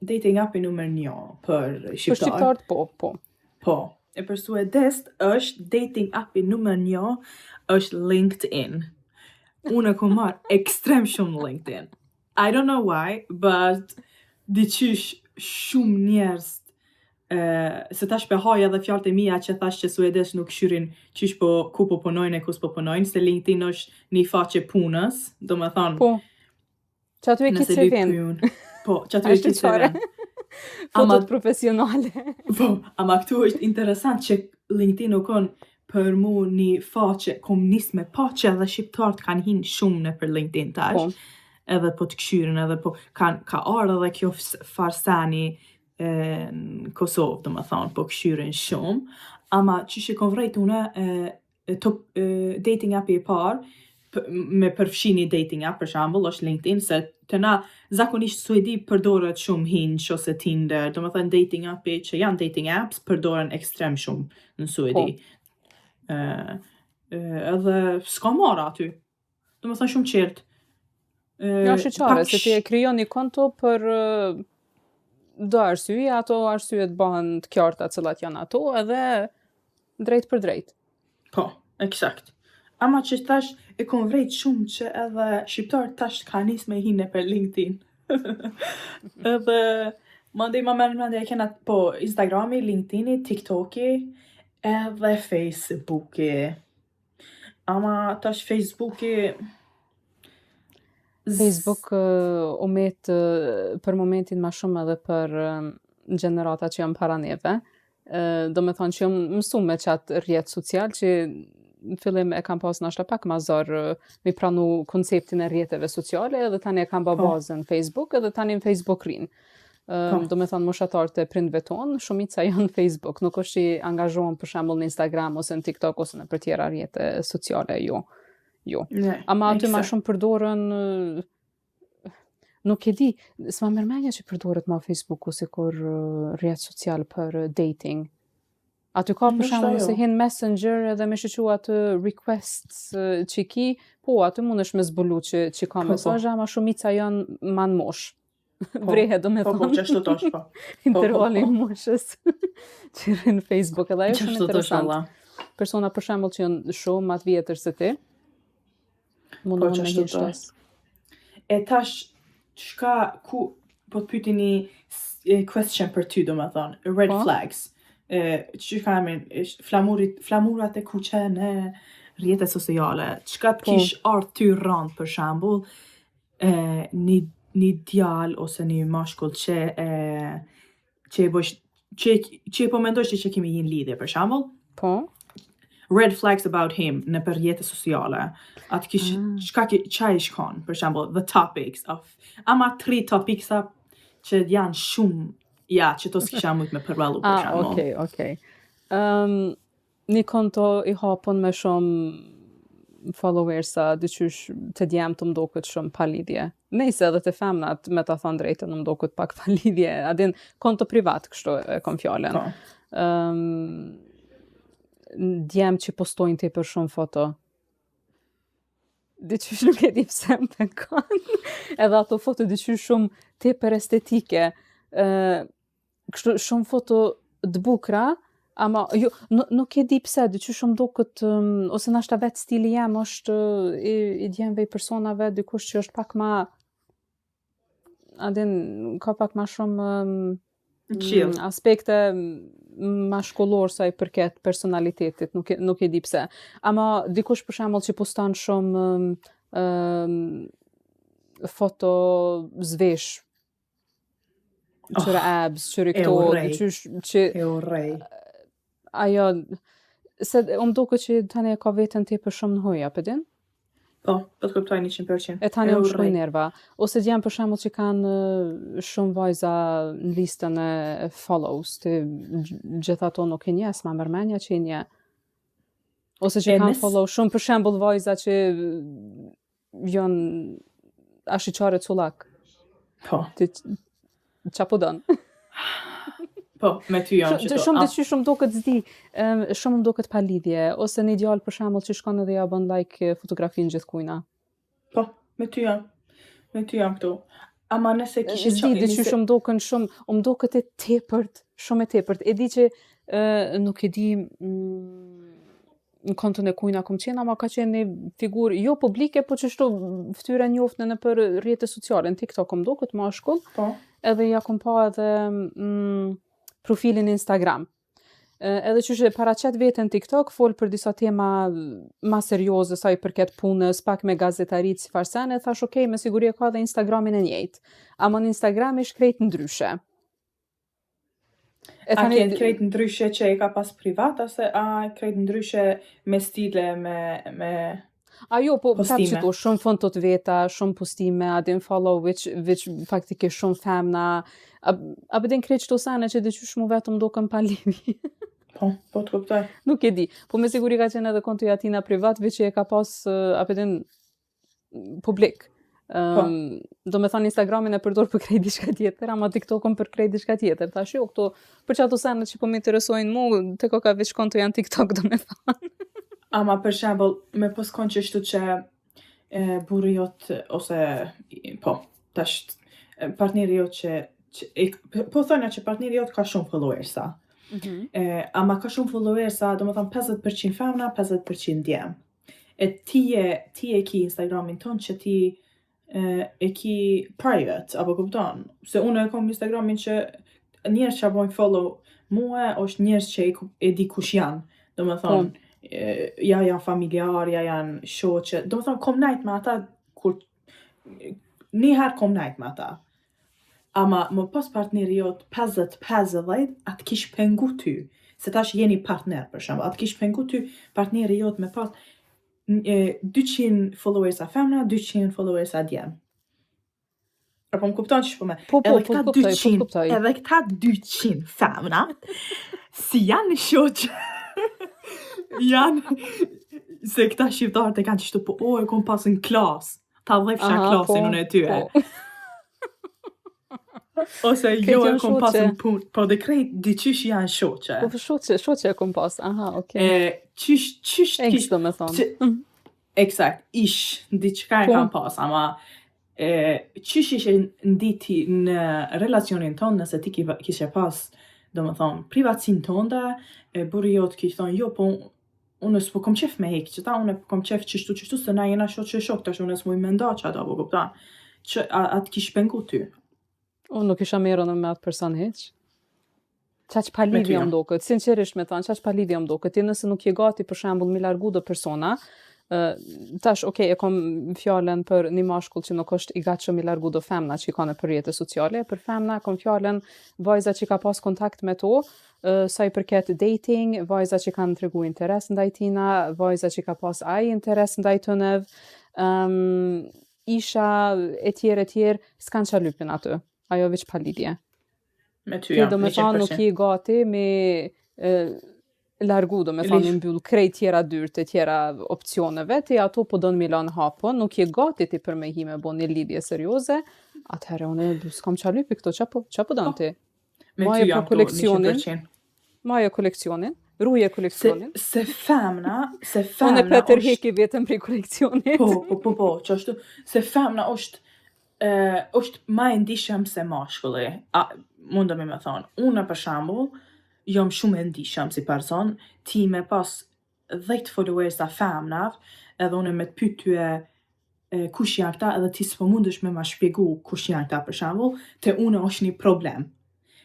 dating api numër 1 për shqiptar. Për shqiptarët, po. Po. E për suedest është dating api numër 1 është LinkedIn. Unë ku marr ekstrem shumë LinkedIn. I don't know why, but diqysh shumë njerëz se tash pe haja dhe fjalët e mia që thash që suedesh nuk shyrin qysh ku po punojnë e kus po punojnë, se LinkedIn është një faqe punës, do me thonë. Po. Që aty e kitë se vend. Po, që aty e kitë se vend. Fotot profesionale. Po, ama këtu është interesant që LinkedIn u konë për mu një faqe, kom nis me faqe dhe shqiptarët kanë hinë shumë në për LinkedIn tash. Po. Edhe po të këshyrin, edhe po ka ardhë edhe kjo farsani në Kosovë, do më thonë, po këshyrin shumë. Ama që që kom vrejt une dating api e parë, me përfshini dating app, për shambull, është LinkedIn, se të na zakonisht Suedi përdoret shumë Hinge ose Tinder, do më thënë dating api që janë dating apps, përdoren ekstrem shumë në Suedi. Edhe s'ka marrë aty. Do më thënë shumë qertë. Ja, shqyqare, se ti e kryon një konto për do arsye, ato arsyet bëhen të qarta cilat janë ato, edhe drejt për drejt. Po, eksakt. Ama që tash e kom vrejt shumë që edhe shqiptarët tash ka nis me hine për LinkedIn. Edhe mandej ma mërmendja e kena po Instagrami, LinkedIni, TikToki, edhe Facebooki. Ama tash Facebooki u met për momentin ma shumë edhe për gjenerata që janë para neve. Do me thonë që jam mësu me qatë rjetë social që në fillim e kam pas nashta pak ma zorë mi pranu konceptin e rjetëve sociale edhe tani e kam ba bazën Facebook edhe tani në Facebook rinë. Do me thonë moshatarët e prindve tonë, shumica janë Facebook, nuk është që i angazhohen për shembull në Instagram ose në TikTok ose në për tjera rjete sociale, jo. Ama aty ma shumë përdorën, nuk e di, s'ma mërmenja që përdoret ma Facebook ose kur rjetë social për dating. Aty ka për shembull se hin Messenger edhe me shqyqu atë requests që ki, po aty mund është me zbulu që ka mesazhe, ama shumica janë man mosh. Vrehe, do me thonë. Po, që ashtu tosh, po. Intervali moshës që rrinë Facebook, edhe ajo shumë interesant. Persona për shembull që janë shumë matë vjetër se ti, mundohen me hinë shtes. E tash, po të pyti një question për ty, do me thonë, red flags. Që ka emin, flamurat e kuqe në rrjetet sociale, qka të kish ardhë ty randë për shambull, një djal ose një mashkull që e po mendoj që kemi një lidhje për shambull. Po. Red flags about him në për rrjetet sociale. Atë kish, qa ish kanë, për shambull, the topics of, ama 3 topics që janë shumë, ja, që to s'kisha mujt me përballu për shambull. Okej. Një konto i hapon me shumë followersa, dyqysh të djemë të mdokët shumë pa lidhje. Nejse edhe të femnat, me ta thonë drejtën, mdokët pak pa lidhje. Adin, konto privat, kështu e kom fjallën. djem që postojnë ti për shumë foto. Diqysh nuk e di pse më pengon. Edhe ato foto diqysh shumë te për estetike. Kështu shumë foto të bukra, ama jo, nuk e di pse, diqysh shumë do këtë, ose nashta vetë stili jem është i djemve i personave, dikush që është pak ma, adin, ka pak ma shumë aspekte ma shkollor sa i përket personalitetit, nuk e di pse. Ama dikush për shembull që poston shumë foto zvesh, qëra abs, qëri këto, që E urrej. ajo, se më duket që tani e ka veten tepër shumë në hoja, për din? Po të kuptoj 100%. E tani më shkoj nerva. Ose djem për shembull që kanë shumë vajza në listën e follows, të gjitha ato nuk e njes, ma mërmenja që i nje. Ose që kanë follow shumë për shembull vajza që janë ashiqare cullak. Po. Qa po don? Po, me ty janë që shumë diqy shumë do këtë zdi, shumë do këtë palidhje, ose një djallë për shembull që shkon edhe ja bën like fotografinë gjithkujna. Po, me ty janë këtu. Ama nëse kishe qenë... Zdi diqy shumë do kënë shumë, do këtë e tepërt, shumë e tepërt. E di që nuk e di në kontën e kujna kom qenë, ama ka qenë një figurë jo publike, po që shtu ftyra njoftë në për rrjete sociale, në TikTok kom do këtë mashkull, edhe ja kom pa edhe profilin Instagram. Edhe që shë paraqet vetën TikTok, folë për disa tema ma serioze, sa i përket punës, pak me gazetarit si farsen, e thash okej, me siguri e ka dhe Instagramin e njejtë. Ama në Instagram ish krejt ndryshe. A kënë krejt ndryshe që e ka pas privat, ose a krejt ndryshe me stile, me jo, po prapë që tu, shumë fontot veta, shumë postime, adin follow, which faktikisht shumë femna, a bëdin krejt qëto sene që diqysh mu vetëm do këm pa lidhje. Po të kuptoj. Nuk e di, po me siguri ka qenë edhe konto jatina privat, veç që e ka pas, a bëdin publik. Do me thonë Instagramin e përdor për krejt diçka tjetër, ama TikTokon për krejt diçka tjetër. Thash jo, këto, për që ato sene që po më interesojnë mu, të ko ka veç konto janë TikTok, do me thonë. Ama për shembull, me poskon që shtu që burri jot, ose, po, tash, partneri jot që, po thona që partneri jot ka shumë followersa. Ama ka shumë followersa, do me thonë 50% femna, 50% djem. E ti e ki Instagramin ton që ti e ki private, apo kupton? Se unë e kom Instagramin që njerës që bojnë follow mua, është njerës që e di kush janë, do me thonë, ja janë familjar, ja janë shoqe, do me thonë, kom najt me ata, kur njëherë kom najt me ata. Ama më pas partneri jot 50-50, atë kish pengu ty, se tash jeni partner, për shembull, atë kish pengu ty partneri jot me pas 200 followers a femna, 200 followers a djem. Apo më kupton që po me? Po kuptoj. Edhe këta 200 femna, si janë shoqe, janë, se këta shqiptarët e kanë qështu, po e kom pas në klas, ta dhefsha klasin unë e tyre. Ose jo e kom pas në punë, po dhe krejt diqysh janë shoqe. Po shoqe e kom pas, Qysh kish do me thonë. Eksakt, diqka e kam pas, ama qysh ishe nditi në relacionin tonë, nëse ti kishe pas, do me thonë, privatsin tonda, burri jot kishë thonë, jo, po unë s'po kom qef me hek, që ta unë po kom qef qështu, se na jena shoqe tash unë s'mu i menda që ata, po kuptan, që atë kish pengu ty. Unë nuk isha merën me atë person heq. Qaq pa lidhja më doket, sinqerisht me thonë, qaq pa lidhja më doket, ti nëse nuk je gati për shembull mi largu do persona, tash, okej, e kom fjallën për një mashkull që nuk është i gatshëm i largu do femna që i ka në për rrjete sociale, për femna kom fjallën vajza që ka pas kontakt me to, sa i përket dating, vajza që kanë tregu interes ndaj tina, vajza që ka pas ai interes ndaj të nev, isha e tjerë, s'kan qa lypin aty, ajo veç pa lidhje. Me ty jam, do me thonë nuk je gati me largu, do me thonë mbyll krejt tjera dyrte, tjera opcioneve, ti ato po do në Milan hapon, nuk je gati ti për me hi me bo një lidhje serioze, atëherë unë s'kam qalypi këto, qa po do në ti? Me ty jam, 100%. Maja koleksionin, Ruje koleksionin. Se femna Unë e për tërheki vetëm prej koleksionit. Po, që ashtu, se femna është ma e ndishëm se mashkulli. Mundëm me thonë, unë për shembull, jam shumë e ndishëm si person, ti me pas 10 followers ta femnav, edhe unë me të pyet tyje kush janë këta, edhe ti s'po mundesh me ma shpjegu kush janë këta për shembull, te unë është një problem.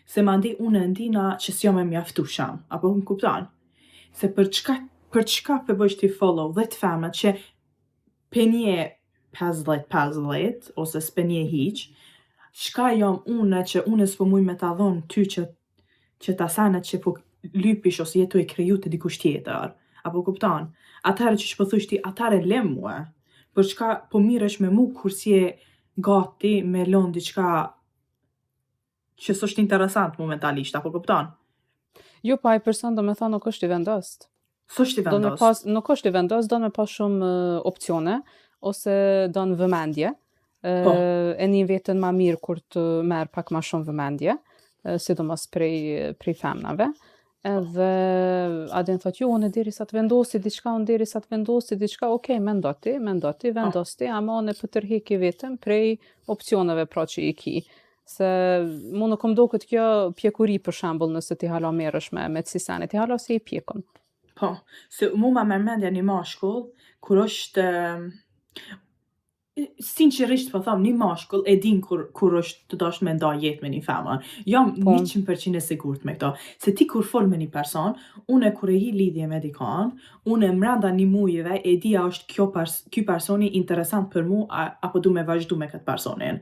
Se mandej unë ndina që s'jam e mjaftueshëm, apo më kupton? Se për çka për bësh ti follow 10 femna që penje 50-50, ose s'penje hiq, çka jam unë që unë s'po muj me ta dhonë ty që ta sanet që po lypish ose jetu e kriju të dikush tjetër. Apo kupton? Atëherë që po thush ti, atëherë lem mua. Për çka po miresh me mu kur si e gati me lon diçka që s'është interesant momentalisht, apo kupton? Jo, pa ai person do me thonë nuk është i vendost. S'është i vendos. Nuk është i vendos, do me pas shumë opcione, ose do në vëmendje. E një vetën ma mirë kur të merë pak ma shumë vëmendje, sidomos prej femnave. Edhe adin thot, jo, unë deri sa të vendosi diçka, okej, mendoti, vendosti, ama unë për tërheki vetëm prej opcioneve pra që i ki. Se mu nuk më do këtë kjo pjekuri për shembull nëse ti hala merresh me të sisane, ti hala se i pjekun. Po, se mu ma mërmendja një mashkull, kur është, sinqerisht po thom, një mashkull e din kur është të dosh me nda jetë me një femër. Jam 100% e sigurt me këto. Se ti kur fol me një person, unë kur e hi lidhje me dikon, unë mrenda një mujeve e dia është ky personi interesant për mu, apo du me vazhdu me këtë personin.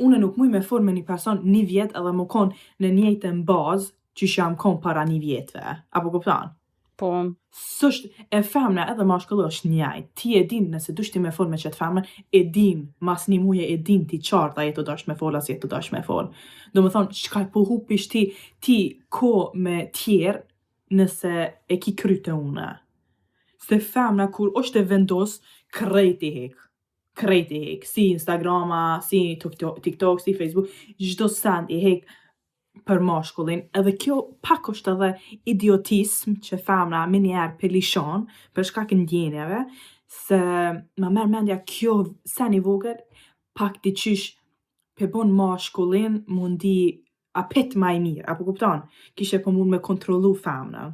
Unë nuk muj me fol me një person një vjet edhe më kon në njëjtën bazë që jam kon para një vjetve. Apo kupton? Po. S'është e femna edhe mashkulli është njëjtë. Ti e din nëse dush ti me fol me qëtë femna, e din, mas një muje e din ti qarta jetu dash me fol, as jetu dash me fol. Do më thonë, çka po hupish ti ko me tjerë nëse e ki kryte une. Se femna kur është e vendos, krejt i hek, si Instagrama, si TikTok, si Facebook, çdo send i hek për mashkullin, edhe kjo pak është edhe idiotism që femna me njerë pelishon për shkak ndjenjave, se ma merr mendja kjo sen i vogël, pak ti qysh pe bon mashkullin mundi apet ma i mirë, apo kupton? Kishe po mund me kontrollu femna.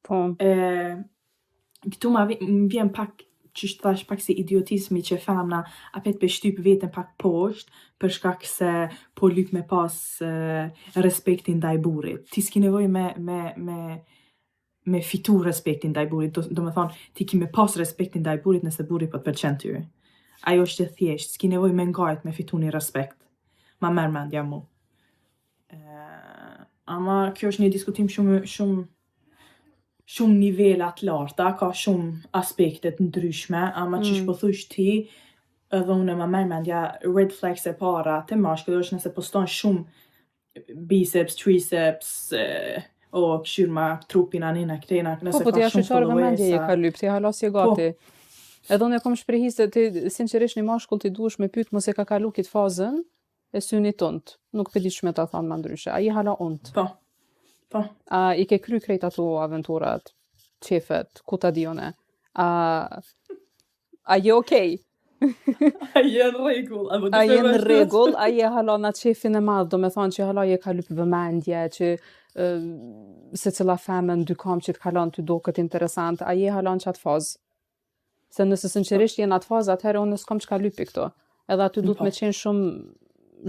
Po. Këtu ma vjen pak që thash pak si idiotismi që femna apet pe shtyp vetën pak poshtë për shkak se po lyp me pas respektin ndaj burrit. Ti s'ki nevojë me fitu respektin ndaj burrit, do me thonë ti ki me pas respektin ndaj burrit nëse burri po të pëlqen ty. Ajo është e thjesht, s'ki nevojë me ngajt me fitu një respekt. Ma merr mendja mu. Ama kjo është një diskutim shumë nivelat larta, ka shumë aspektet ndryshme, ama që po thush ti, edhe unë ma merr mendja red flags e para te mashkulli është nëse poston shumë biceps, triceps, këshyr ma trupin anina këtena, nëse po ti ashtu qarë vëmendje je ka lyp, ti hala si e gati. Edhe unë e kom shprehi se ti sinqerisht një mashkull ti duhesh me pyet mos e ka kalu kit fazën e synit unt. Nuk pe di ç'me ta thon më ndryshe. Ai hala unt. Po. A i ke kry krejt ato aventurat, qefet, ku ta di one? A je okej? A je në rregull? A je në rregull? A je hala na qefin e madh, do me thonë që hala je ka lyp vëmendje, që se cila femën dy kam që të kalon të do këtë interesant, a je hala në qatë fazë? Se nëse sinqerisht je në atë fazë, atëherë unë s'kam çka lypi këto. Edhe aty duhet me qenë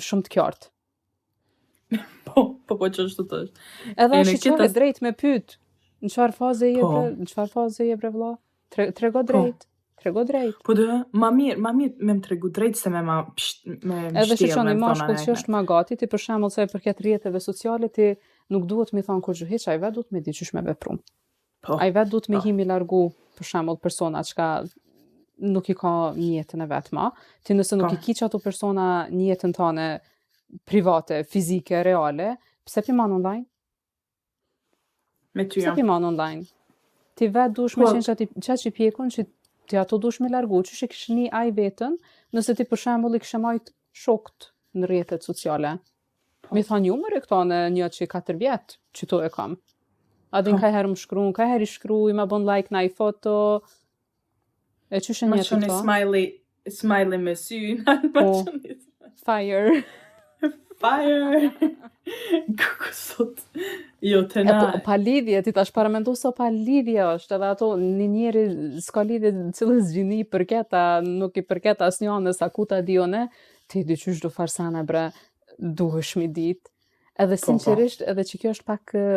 shumë të qartë. Po që është të tësh. Edhe është qëre drejt me pyet, në çfarë faze je bre vlla? Trego drejt. Po dhe, ma mirë me më tregu drejt se me mështjel. Edhe që një mashkull që është ma gati, ti për shembull se për këtë rrjeteve sociale, ti nuk duhet mi thonë kur gjuhiq, ai vet duhet me di qysh me vepru. Ai vet duhet me himi largu, për shembull, persona që nuk i ka njëtën e vetma. Ti nëse nuk i ki që ato persona njëtën tane private, fizike, reale, pse piman online? Me ty jam. Pse piman online? Ti vet dush me qenë që i pjekun, që ti ato dush me largu, që shi kishni aj vetën, nëse ti për shembull i kishe majt shokt në rrjetet sociale. Mi thonë ju më rekta në një që 4 vjetë, që to e kam. A din ka herë më shkruan, ka herë I shkruaj, ma bën like na I foto. E çështën Ma jetë qëni këto? smiley me sy, ma Po. qëni Fire. fire. Kuku sot. Jo, të E na. po, pa lidhje, ti tash paramendu se pa lidhje është, edhe ato një njeri s'ka lidhje cilës gjini I përket, nuk I përket asnjëne sa ku ta di one, ti dyqysh do farsana bre, duhesh mi dit. Edhe sinqerisht, edhe që kjo është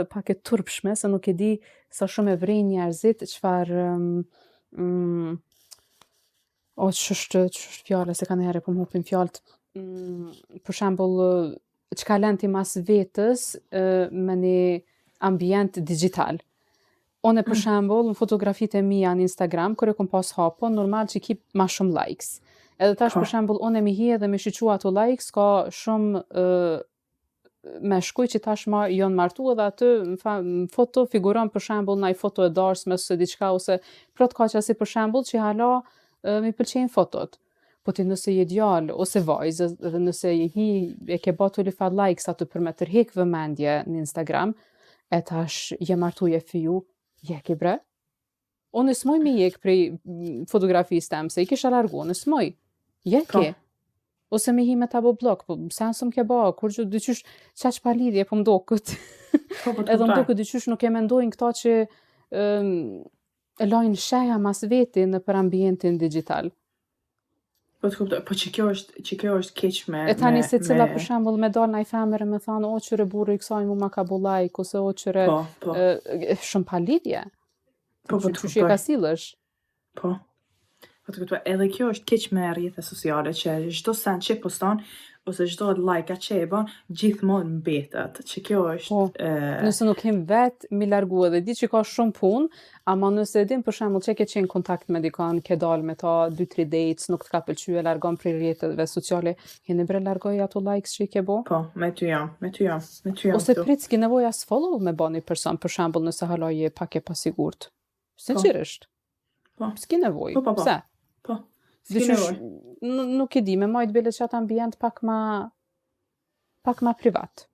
pak e turpshme, se nuk e di sa shumë e vrej njerëzit, çfarë ç'është fjala se kanë herë po më hupin fjalët. Për shembull, çka lën ti mas vetës me një ambient digital. One për shembull, në fotografitë e mia në Instagram, kur e kom pas hapur, normal që ki ma shumë likes. Edhe tash për shembull, unë mi hi edhe me shiqu ato likes, ka shumë me shkuj që tashma jonë martu edhe aty në foto figuron për shembull në foto e darsme ose diçka ose plot ka qasi për shembull që hala mi pëlqejnë fotot. Po ti nëse je djalë ose vajzë dhe nëse e ke batu li fa likes aty për me tërhek vëmendje në Instagram, e tash je martu je fiju, je ki bre. Unë s'moj mi jek prej fotografisë tem, se I kisha largu, unë s'moj. Je ki. Ose me hi me ta bo blok, po sen sëm ke ba, kur që dyqysh qaq pa lidhje, po mdokët. Edhe mdokët dyqysh nuk e mendojnë këta që lajnë sheja mas veti në për ambientin digital. Po të kuptoj, po që kjo është keq me... E tani se cila për shembull me dal naj femër me thonë, o qëre burri I kësaj mu ma ka bo like, ose o qëre shumë pa lidhje. Po të kuptoj. Që ka sillësh. Po. Po të kuptoj, edhe kjo është keq me rrjetet sociale, që çdo sen që poston, ose çdo like që e bën, gjithmonë mbetet, që kjo është... Nëse nuk kem vetë, mi largu edhe di që ka shumë punë, ama nëse din për shembull që ke qenë kontakt me dikon, ke dal me ta 2-3 dates, nuk të ka pëlqyer, largon prej rrjeteve sociale, jeni bre largoj ato likes që I ke bo? Po, me ty jam. Ose prit s'ki nevojë as follow me ba një person, për shembull nëse hala je pak e pasigurt. Sinqerisht. Po. S'ki nevojë. Po. Pse? Po. S'ki nevojë. Nuk e di, me majt bile që atë ambient pak ma privat.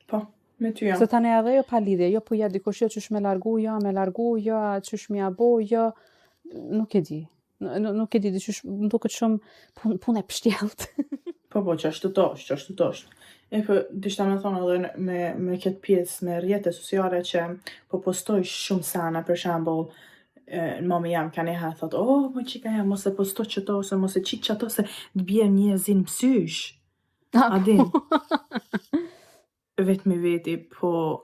Po, me ty jam. Se tani edhe jo pa lidhje, jo po ja dikush jo qysh me largu, qysh me abo, jo, nuk e di. Nuk e di, qysh më duket shumë punë e pështjelt. Po, që ashtu tosh. E po, dishta me thonë edhe me këtë pjesë me rrjetet sociale që po postoj shumë sana, për shembull, mami jam ka neha thot, mo qika jam, mos e posto qëto, ose mos e qik qëto, se të bjerë njerëzin psysh. A din? Vetë me veti, po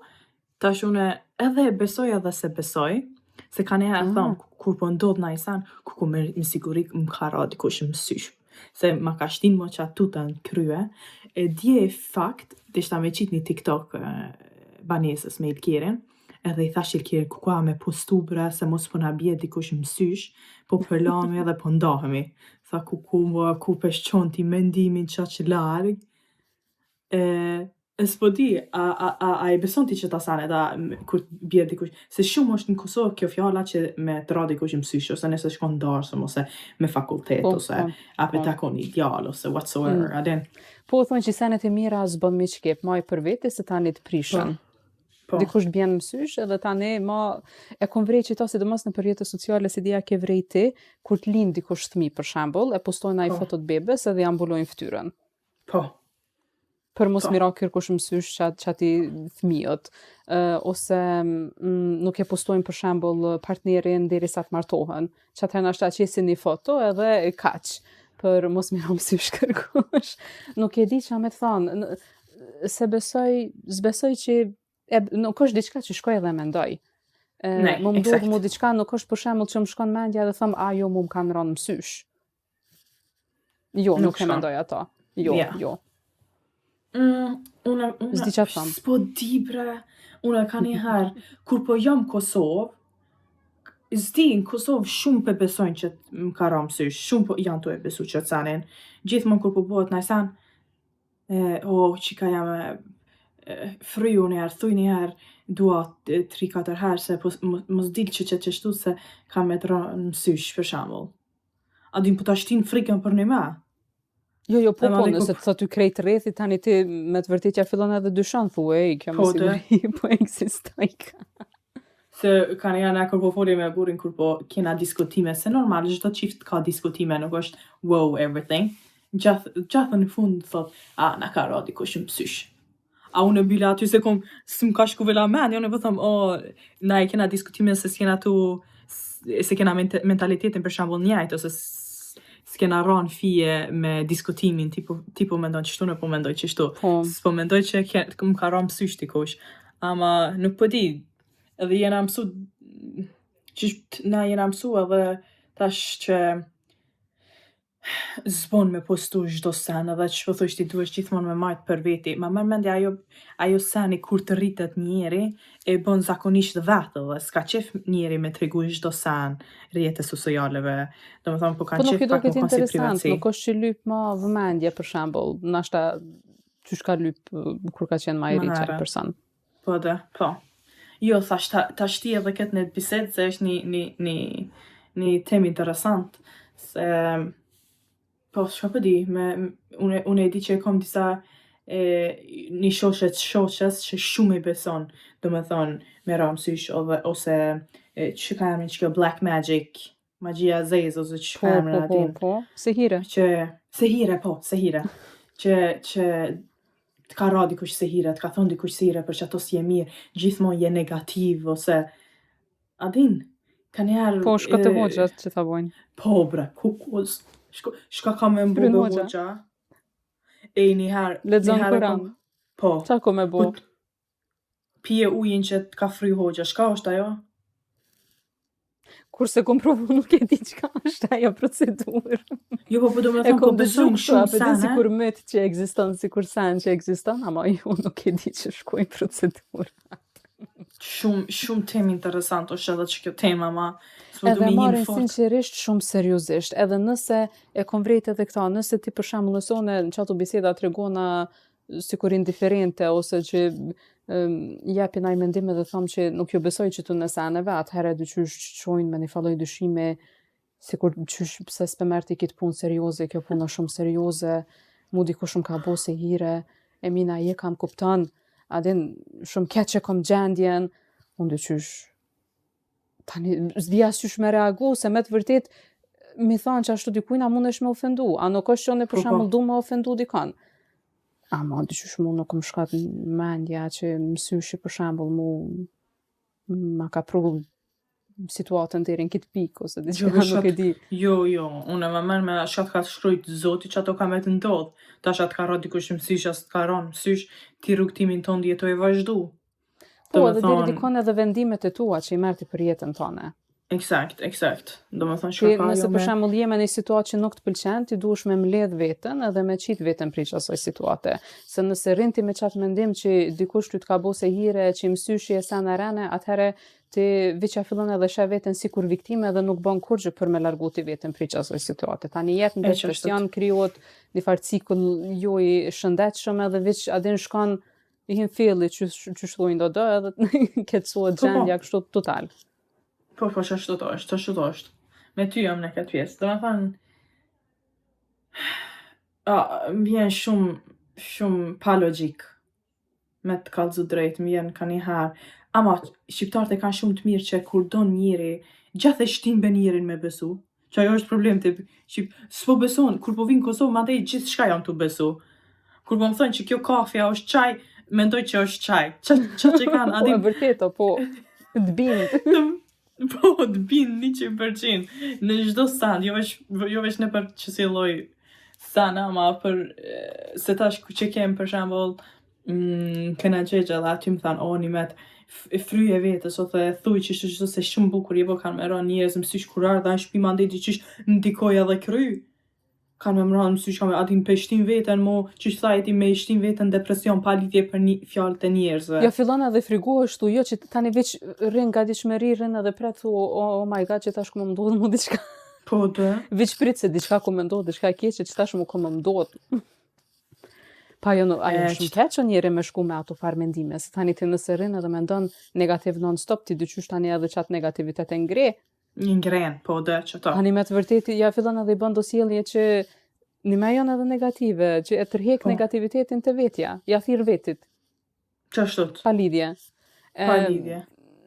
tash une edhe besoj edhe se besoj, se ka neha thonë, kur po ndodh na I san, ku me sigurik më ka ra dikush më psysh. Se ma ka shtin mo që atuta në krye, e dje fakt, dishta me qit një TikTok banesës me Ilkerin, edhe I thash Ilkerin, kukua me postu bre, se mos po na bje dikush mësysh, po përlami edhe po ndahemi. Tha ku peshqon ti mendimin qaq larg. E s'po di, a I beson ti që ta sanet, kur bje dikush, se shumë është në Kosovë kjo fjala që me të ra dikush mësysh, ose nëse shkon darsëm, ose me fakultet, ose ape takon ideal, ose whatsoever, adin. Po, thonë që senet e mira s'bën mi qkep, ma I për veti se tani të prishën. Po. Dikush bjen mësysh edhe tani ma e kon vrej që ta sidomos në rrjetet sociale si dia ke vrej ti, kur të lind dikush fëmijë për shembull, e postojnë ai fotot bebes edhe ja mbulojnë fytyrën. Po. Për mos mira kërkush mësysh qati fëmijët. Ose nuk e postojnë për shembull partnerin derisa të martohen. Qatëherë ashta qesin një foto edhe kaq. Për mos mira mësysh kërkush. Nuk e di ç'a me thonë. Se zbesoj që nuk është diçka që shkoj edhe mendoj. Më ndodh mu diçka, nuk është për shembull që më shkon mendja dhe them, jo mu më kanë rënë mësysh. Jo, nuk e mendoj ato. Jo. Unë s'po di bre, unë ka një herë, kur po jam Kosovë, zdi në Kosovë shumë pe besojnë që më ka rënë mësysh, shumë po janë të e besu që të sanin. Gjithmonë kur po bëhet në san, qika jam fryu një herë, thuj një herë, dua 3-4 herë, se mos dil që qështu se ka me të rënë mësysh, për shembull. A din po ta shtin frikën për një me? Jo, po, nëse të thotë ty krejt rrethi, tani ti me të vërtetja fillon edhe dyshon, thuaj, kjo me siguri po eksistoj ka. Se kanë janë kur po folim me burrin kur po kena diskutime, se normal çdo çift ka diskutime, nuk është wow everything. Gjathën në fund thot, na ka ra dikush në psysh. A unë e bila aty se s'm ka shku vela mendja, unë po them, na e kena diskutime se s'kena se kena mentalitetin për shembull njëjtë ose s'kena rënë fije me diskutimin, tipo mendon çështu, në po mendoj çështu. Po. S'po mendoj që më ka rënë psysh dikush. Ama nuk po di, edhe jena mësu, na jena mësu edhe tash që zbon me postu çdo sen, edhe që po thosh ti duhesh gjithmonë me majt për veti. Ma merr mendja ajo seni kur të rritet njeri e bën zakonisht vetë dhe s'ka qef njeri me tregu çdo sen rrjetes socialeve. Domethënë po Po kanë nuk qef i pak duket më pas si interesant, privatësi. nuk është që lyp ma vëmendje për shembull, nashta qysh ka lyp kur ka qenë ma i ri Më qaj herë. person. Po dhe, po. Jo, thash, tash ti edhe këtë në bisedë se është një temë interesant, se po, çka po di, unë e di që kom disa një shoqes që shumë i beson, domethënë me ra mësysh ose që ka emrin që Black Magic, magjia e zezë ose që ka emrin atin. Po, se hire. Që se hire. që të ka ra dikush se hire, të ka thonë dikush se hire për që ato si e mirë, gjithmonë je negativ ose a din, ka njerë Po, shko të hoxha që ta bojnë. po bre, kukuz, shka ka me mbu Kryen be hoxha. hoxha. Njëherë Lexon Kur'an. Po, Qa ko me bo? pije ujin që të ka fry hoxha, shka është ajo? Kurse kom provu nuk e di çka është ajo procedurë. Jo, po do me E thonë, po kom dëgju besojnë kështu, shumë apo di sene. sikur myt që ekziston, sikur sen që ekziston, ama jo nuk e di që shkoj procedurë. Shumë temë interesant është edhe që kjo tema, ma s'po du Edhe me hin marrin fort. sinqerisht shumë seriozisht. Edhe nëse e kom vrejt edhe këta, nëse ti për shembull nëse unë në qato biseda tregona sikur indiferente ose që japin ai mendime dhe thom që nuk ju besoj që tu në seneve, atëherë dyqysh qojnë me një falloj dyshime sikur qysh pse s'pe merr ti këtë punë serioze, kjo punë është shumë serioze, mu dikush më ka bo se hire, e mina je kam kupton, adin shumë keq që kom gjendjen, unë dyqysh tani s'di as qysh me reagu, se me të vërtet mi thonë që ashtu dikujna mundesh me ofendu, a nuk është që unë për shembull du me ofendu dikon. Ama dyqysh mu nuk më shkat mendja që mësyshi për shembull ma ka pru situatën deri në këtë pikë ose diçka nuk e di. Jo, unë më merr me shat ka shkrujt Zoti që ato ka me të ndodh. Tash atë ka ra dikush në mësysh, as të ka ra në mësysh, ti rrugtimin ton jetoj vazhdu. Po, edhe deri dikon edhe vendimet e tua që i merr ti për jetën tone. Eksakt. Do me thonë Ti shka ka nëse jo për shembull je me një situatë që nuk të pëlqen, ti duhesh me mbledh veten edhe me qit veten priç asaj situate. Se nëse rrin ti me çat mendim që dikush ty të ka bose hire, që mësyshi e sa në rene, atëherë ti viçja fillon edhe sheh veten sikur viktime dhe nuk bën kurrgjë për me largu ti veten priç asaj situate. Tani jetë në depresion krijohet një farë cikull jo i shëndetshëm edhe viç adin shkon i hin filli që shllojnë do edhe keqsohet gjendja kështu total. Po, që ashtu të është. Me ty jam në këtë pjesë. Do me thënë, më vjen shumë pa logjik me të kallëzu drejt, më vjen ka njëherë. Ama, shqiptarët e kanë shumë të mirë që kur do njeri, gjatë e shtimbe njerin me besu. Që ajo është problem të s'po beson, kur po vinë Kosovë, ma dhej gjithë shka jam të besu. Kur po më thënë që kjo kafja është qaj, mendoj që është qaj. Qa që kanë, Po, e vërteto, po, të bindë. Po, të bind 100%. Në çdo sand, jo veç në për që si lloj sana, ama për se tash që kem për shembull këna gjegja dhe aty më thanë, një met fryje vetës, ose thuj që çdo se shumë bukur je, po kanë me ra njerëz mësysh kur ardha në shtëpi mandej diçish ndikoj edhe kry. Kanë me mranë mësysh ka me atin pe shtin veten që thaj ti me shtin veten depresion pa lidhje për fjalët e njerëzve. Ja fillon edhe frigueshtu, jo që tani veç rrin gatishmëri, rrin edhe pret oh my god që tash ku më ndodh mu diçka. Po dhe. Veç prit se diçka ku më ndodh, diçka keqe që tash mu ku më ndodh. Pa jo, ajo shumë keqë njeri me shku me ato farë mendime, se tani ti nëse rrin edhe mendon negativ non-stop, ti dyqysh tani edhe qatë negativitet e ngre. Një ngren, po dhe që ta. Tani me të vërteti, ja fillon edhe i bën dosjelje që një me janë edhe negative, që e tërhek negativitetin të vetja, ja thirr vetit. Qashtot? Pa lidhje.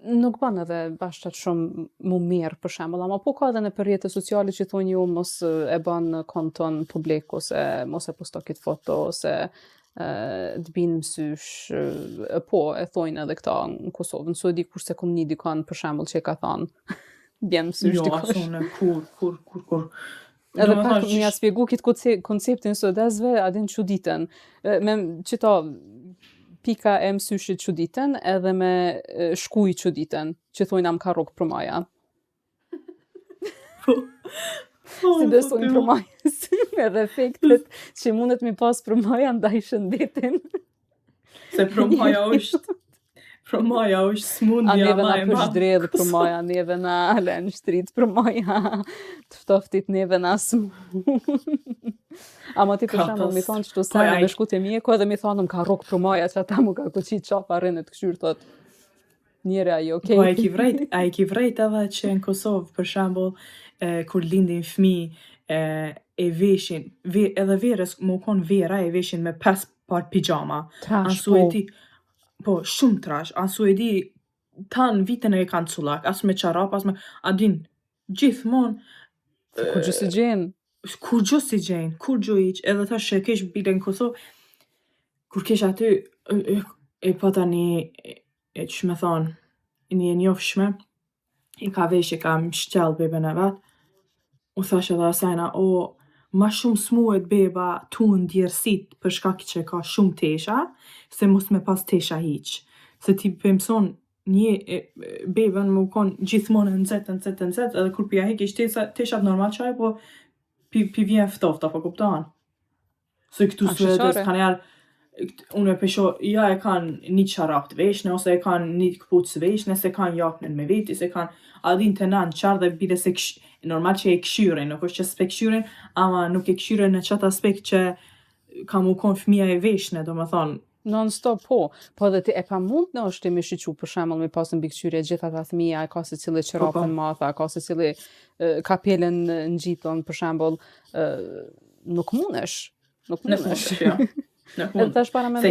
nuk bën edhe bashkët shumë mu mirë për shembull, ama po ka edhe në për rrjete sociale që thonë ju mos e bën konton publik ose mos e posto këtë foto ose të binë mësysh, po e thojnë edhe këta në Kosovë, në Suedi kurse kom një dikon për shembull që e ka thënë bjen mësysh Jo, dikush. asune, kur. Edhe Do me pak thonë më ja spjegu këtë konceptin suedezve, adin çuditën. Me qëto pika e mësyshit çuditën edhe me shkuj çuditën, që thojnë am ka rrok për maja. Si besojnë për majës, edhe efektet që mundet mi pas për maja ndaj shëndetin. Se promaja është A smundja neve ma na e madhe. përshdredh për maja, neve na alen shtrit për maja, të ftoftit neve na smu. Ama ti për shembull mi thonë që të Po, sene ai- me shku te mjeku edhe mi thonë ka rrok për maja që ata mu ka kuqit qapa rënet këshyr thot. Njëre ajo, okej. Po a i ki vrejt edhe që në Kosovë, për shembull, kur lindin fëmijë e veshin, edhe verës, më kon vera e veshin me 5 par pijama. Trash, Anë Suedi, po, shumë trash. Anë Suedi, tanë vitën e kanë cullak, as me qarap, as me, adin, gjithmonë, Kur gjë si gjenë. kur gjo si gjenë, kur gjo iq, edhe thash që kesh bile në Kosovë, kur kesh aty, e pata që me thonë, një e njofshme, i ka vesh, i ka mshqell beben e vetë, u thash edhe asajna, ma shumë smuet beba tu në djerësit për shkak që ka shumë tesha, se mos me pas tesha hiq. Se ti pëmson beben më konë gjithmonë nxet, edhe kur pja hek ish teshat normal qaj, po pi vjen ftoft, apo kupton? Se këtu A, Suedes shqare. kanë jarë, unë e pesho, ja e kanë një qarap të veshne, ose e kanë një këpuc të veshne, se kanë jaknen me veti, se kanë adhin të nanë qarë dhe bile se normal që e këshyren, nuk është që s'pe këshyren, ama nuk e këshyren në qatë aspekt që ka mu konë fëmija e veshne, do më thonë, Non-stop, po edhe ti e pa mund në është ti me shiqu për shembull me pas në bikqyrje gjitha ta fëmija, e ka se cili qërapën matha, ka se cili ka pjelen në gjiton për shembull, nuk mundesh. Nuk në mundesh. fund, ja. Në Edhe fund. tash para me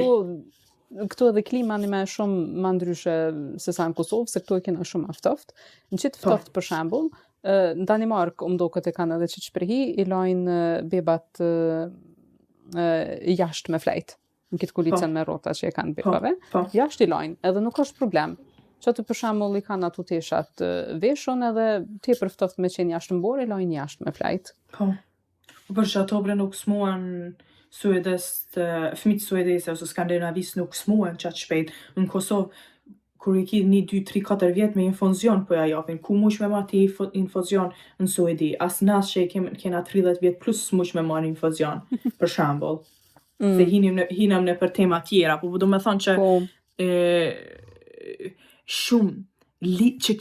këtu edhe klima një me shumë ma ndryshe se sa në Kosovë, se këtu e kena shumë aftoft. Në qitë ftoft për shembull, në Danimark do këtë e kanë edhe që shprehi, i lajnë bebat jashtë me flejt. Në këtë kulicën me rrota që e kanë bebave. Po. Jashtë i lajnë, edhe nuk është problem. Që aty për shembull i kanë ato teshat veshon edhe ti për ftoft me qenë jashtë mbore, i lajnë jashtë me flejt. Po. Për që atobre nuk smuan Suedes, fëmijët suedese ose skandinavis nuk smuan qatë shpejt. Në Kosovë, kur i ki 1, 2, 3, 4 vjet me infuzion po ja japin, ku mush me marrë ti infuzion në Suedi, as nas që kena 30 vjet plus mush me marrë infuzion, për shembull. Se hinam në për tema tjera, po do me thonë që Po, shumë ligji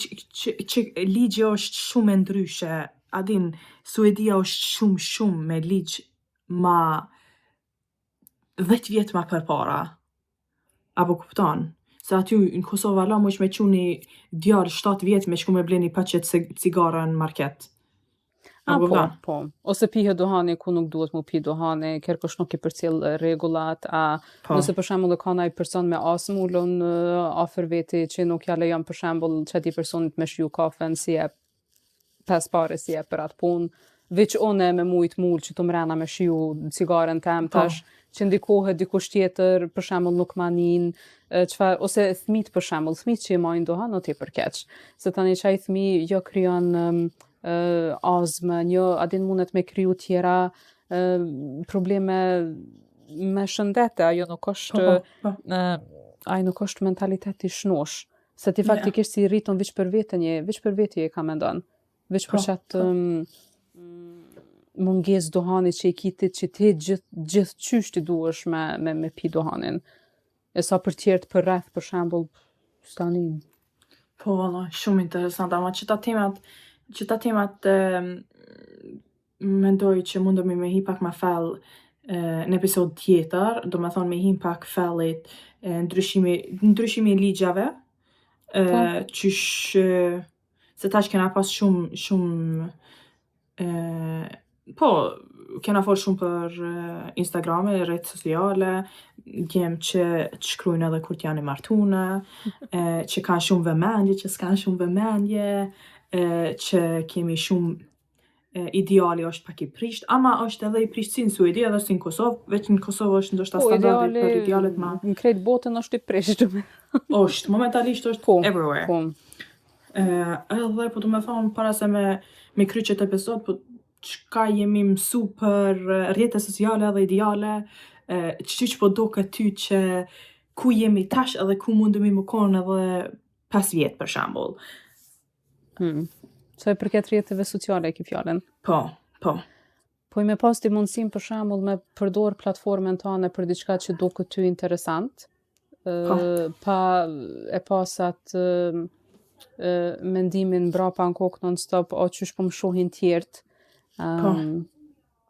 është shumë e ndryshe. Adin, Suedia është shumë me ligj ma 10 vjet ma përpara. Apo kupton? Se aty në Kosovë ala mush me quni djarë 7 vjet me shku me bleni paqet cigara në market. Apo kupton? po. Ose pihe duhani ku nuk duhet mu pi duhani, kërkosh nuk i përcjell rregullat, Po. nëse për shembull ka ndaj person me astmë ulën afër veti që nuk ja lejon për shembull çati personit me shiju kafen si e pas pare si e për atë punë, veç one me mujt mull që të mrena me shiju cigaren tem tash, që ndikohet dikush tjetër, për shembull nuk manin, ose fëmijët për shembull, fëmijët që i majnë duhan o ti përkeq. Se tani çaj fëmijë jo krijon azmën, jo adin mundet me kriju tjera probleme me shëndete, ajo nuk është ai nuk është mentaliteti shnosh. Se ti faktikisht si rritun veç për veti e ka mendon. Veç për qatë munges duhani që i kitit që ti gjithë qysh ti duhesh me pi duhanin. E sa për tjertë për rreth për shembull stanin. Po, valla, shumë interesant, ama që ta temat mendoj që mundemi me hi pak ma fell në episod tjetër, do me thonë me hi pak fellit ndryshimi ligjave, qysh se tash kena pas shumë po, kena folë shumë për Instagrame, rrjetet sociale, djem që shkrujnë edhe kur t'janë e martune, që kanë shumë vëmendje, që s'kanë shumë vëmendje, që kemi shumë ideali është pak i prisht, ama është edhe i prisht si në Suedi edhe si në Kosovë, veç në Kosovë është ndoshta Po, standardi për idealet ma... në krejt botën është i prishtur. është, momentalisht është Po, everywhere. po. Edhe po du me thonë para se me kry qëtë episod, po çka jemi mësu për rrjetet sociale edhe ideale, që po do ty që ku jemi tash edhe ku mundemi më konë edhe 5 vjetë për shambull. So e përket rrjeteve sociale e ki fjallën? Po. Po i me pas ti mundësim për shembull me përdor platformën tane për diçka që do këtë ty interesant, pa e pasat mendimin brapa në kokë non-stop, o qysh po më shohin tjertë.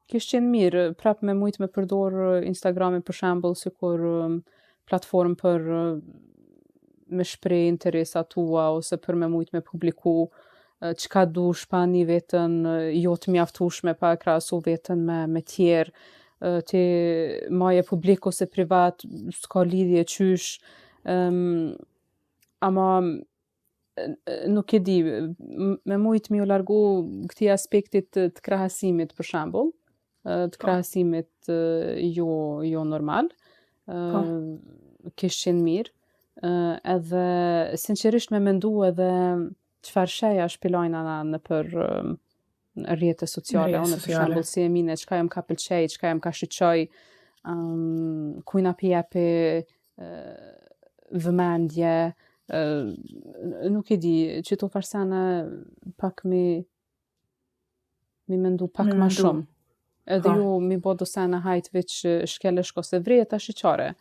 Kish qenë mirë, prap me mujt me përdor Instagramin për shembull, sikur platformë për me shpreh interesat tua, ose për me mujt me publiku çka dush pa një vetën jo të mjaftueshme, pa e krahasu vetën me tjerë, ti maje publik ose privat, s'ka lidhje qysh, ama nuk e di, me mujt mi u largu këtij aspektit të krahasimit për shembull, të krahasimit jo normal, kish qenë mirë, edhe sinqerisht me mendu edhe çfarë sheja shpilojna na në për rrjete sociale, unë për shembull si e mine, çka jam ka pëlqej, çka jam ka shiqoj, kujna pi jepi vëmendje, nuk e di, që to farsana pak mi mendu pak ma shumë. Edhe ju mi bo do sena hajt veç shkelesh ose vreta shiqare.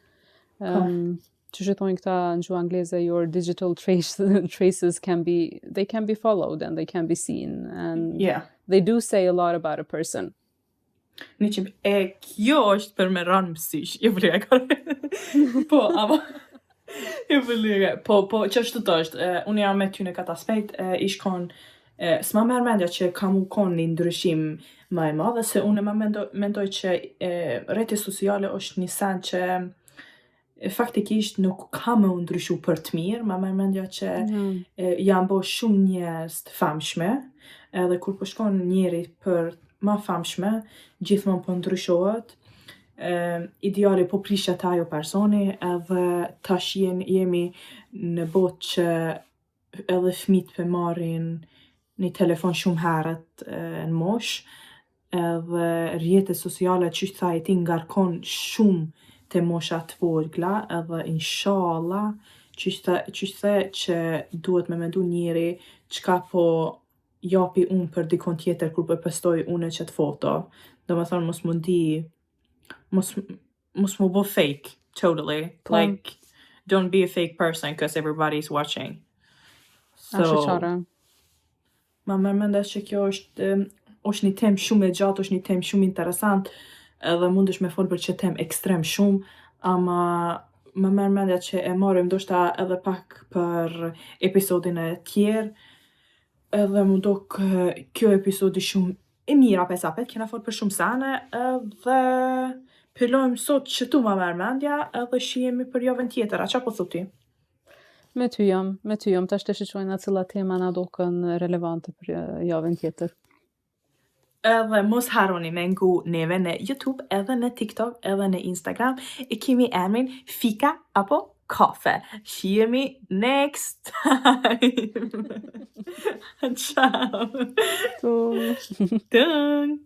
Që thonë këta në gjuhë angleze, your digital traces can be followed and they can be seen, and they do say a lot about a person. Një që kjo është për me ranë mësysh, jo përlega. Po, ama... jo përlega. Po, që është të është, unë jam me ty në këtë aspekt, ishkon, s'ma merë mendja që kam u konë një ndryshim ma e madhe, se unë ma mendoj që rrjetet sociale është një sen që faktikisht nuk ka me u ndryshu për të mirë, ma merë mendja që janë bo shumë njerëz të famshme, edhe kur po shkon njeri për ma famshme, gjithmonë po ndryshohet, ideali po prishet ajo personi, edhe tash jemi në botë që edhe fëmijët po marrin një telefon shumë herët në mosh, edhe rrjetet sociale që thaj ti ngarkon shumë të moshat vogla, edhe inshallah që the që duhet me mendu njeri çka po japi unë për dikon tjetër kur po postoj unë qëtë foto. Do me thonë mos mu bo fake, totally. Like, don't be a fake person because everybody's watching. Ma mërmenda që kjo është një temë shumë e gjatë, është një temë shumë interesant, edhe mundesh me folë për që temë ekstrem shumë, ama ma mërmenda që e marim ndoshta edhe pak për episodin e tjerë, edhe mu do kjo episodi shumë e mira pesapet, kena folë për shumë sene, edhe pëllojmë sot që tu ma mërmendja, edhe shihemi për javën tjetër, a qa po thuti? Me ty jam, tash të shiqojnë atë cilla tema na dokën relevante për javën tjetër. Edhe mos harroni me ngu neve në YouTube, edhe në TikTok, edhe në Instagram, e kemi emrin Fika apo Kafe. Shihemi next time. Ciao. Tung.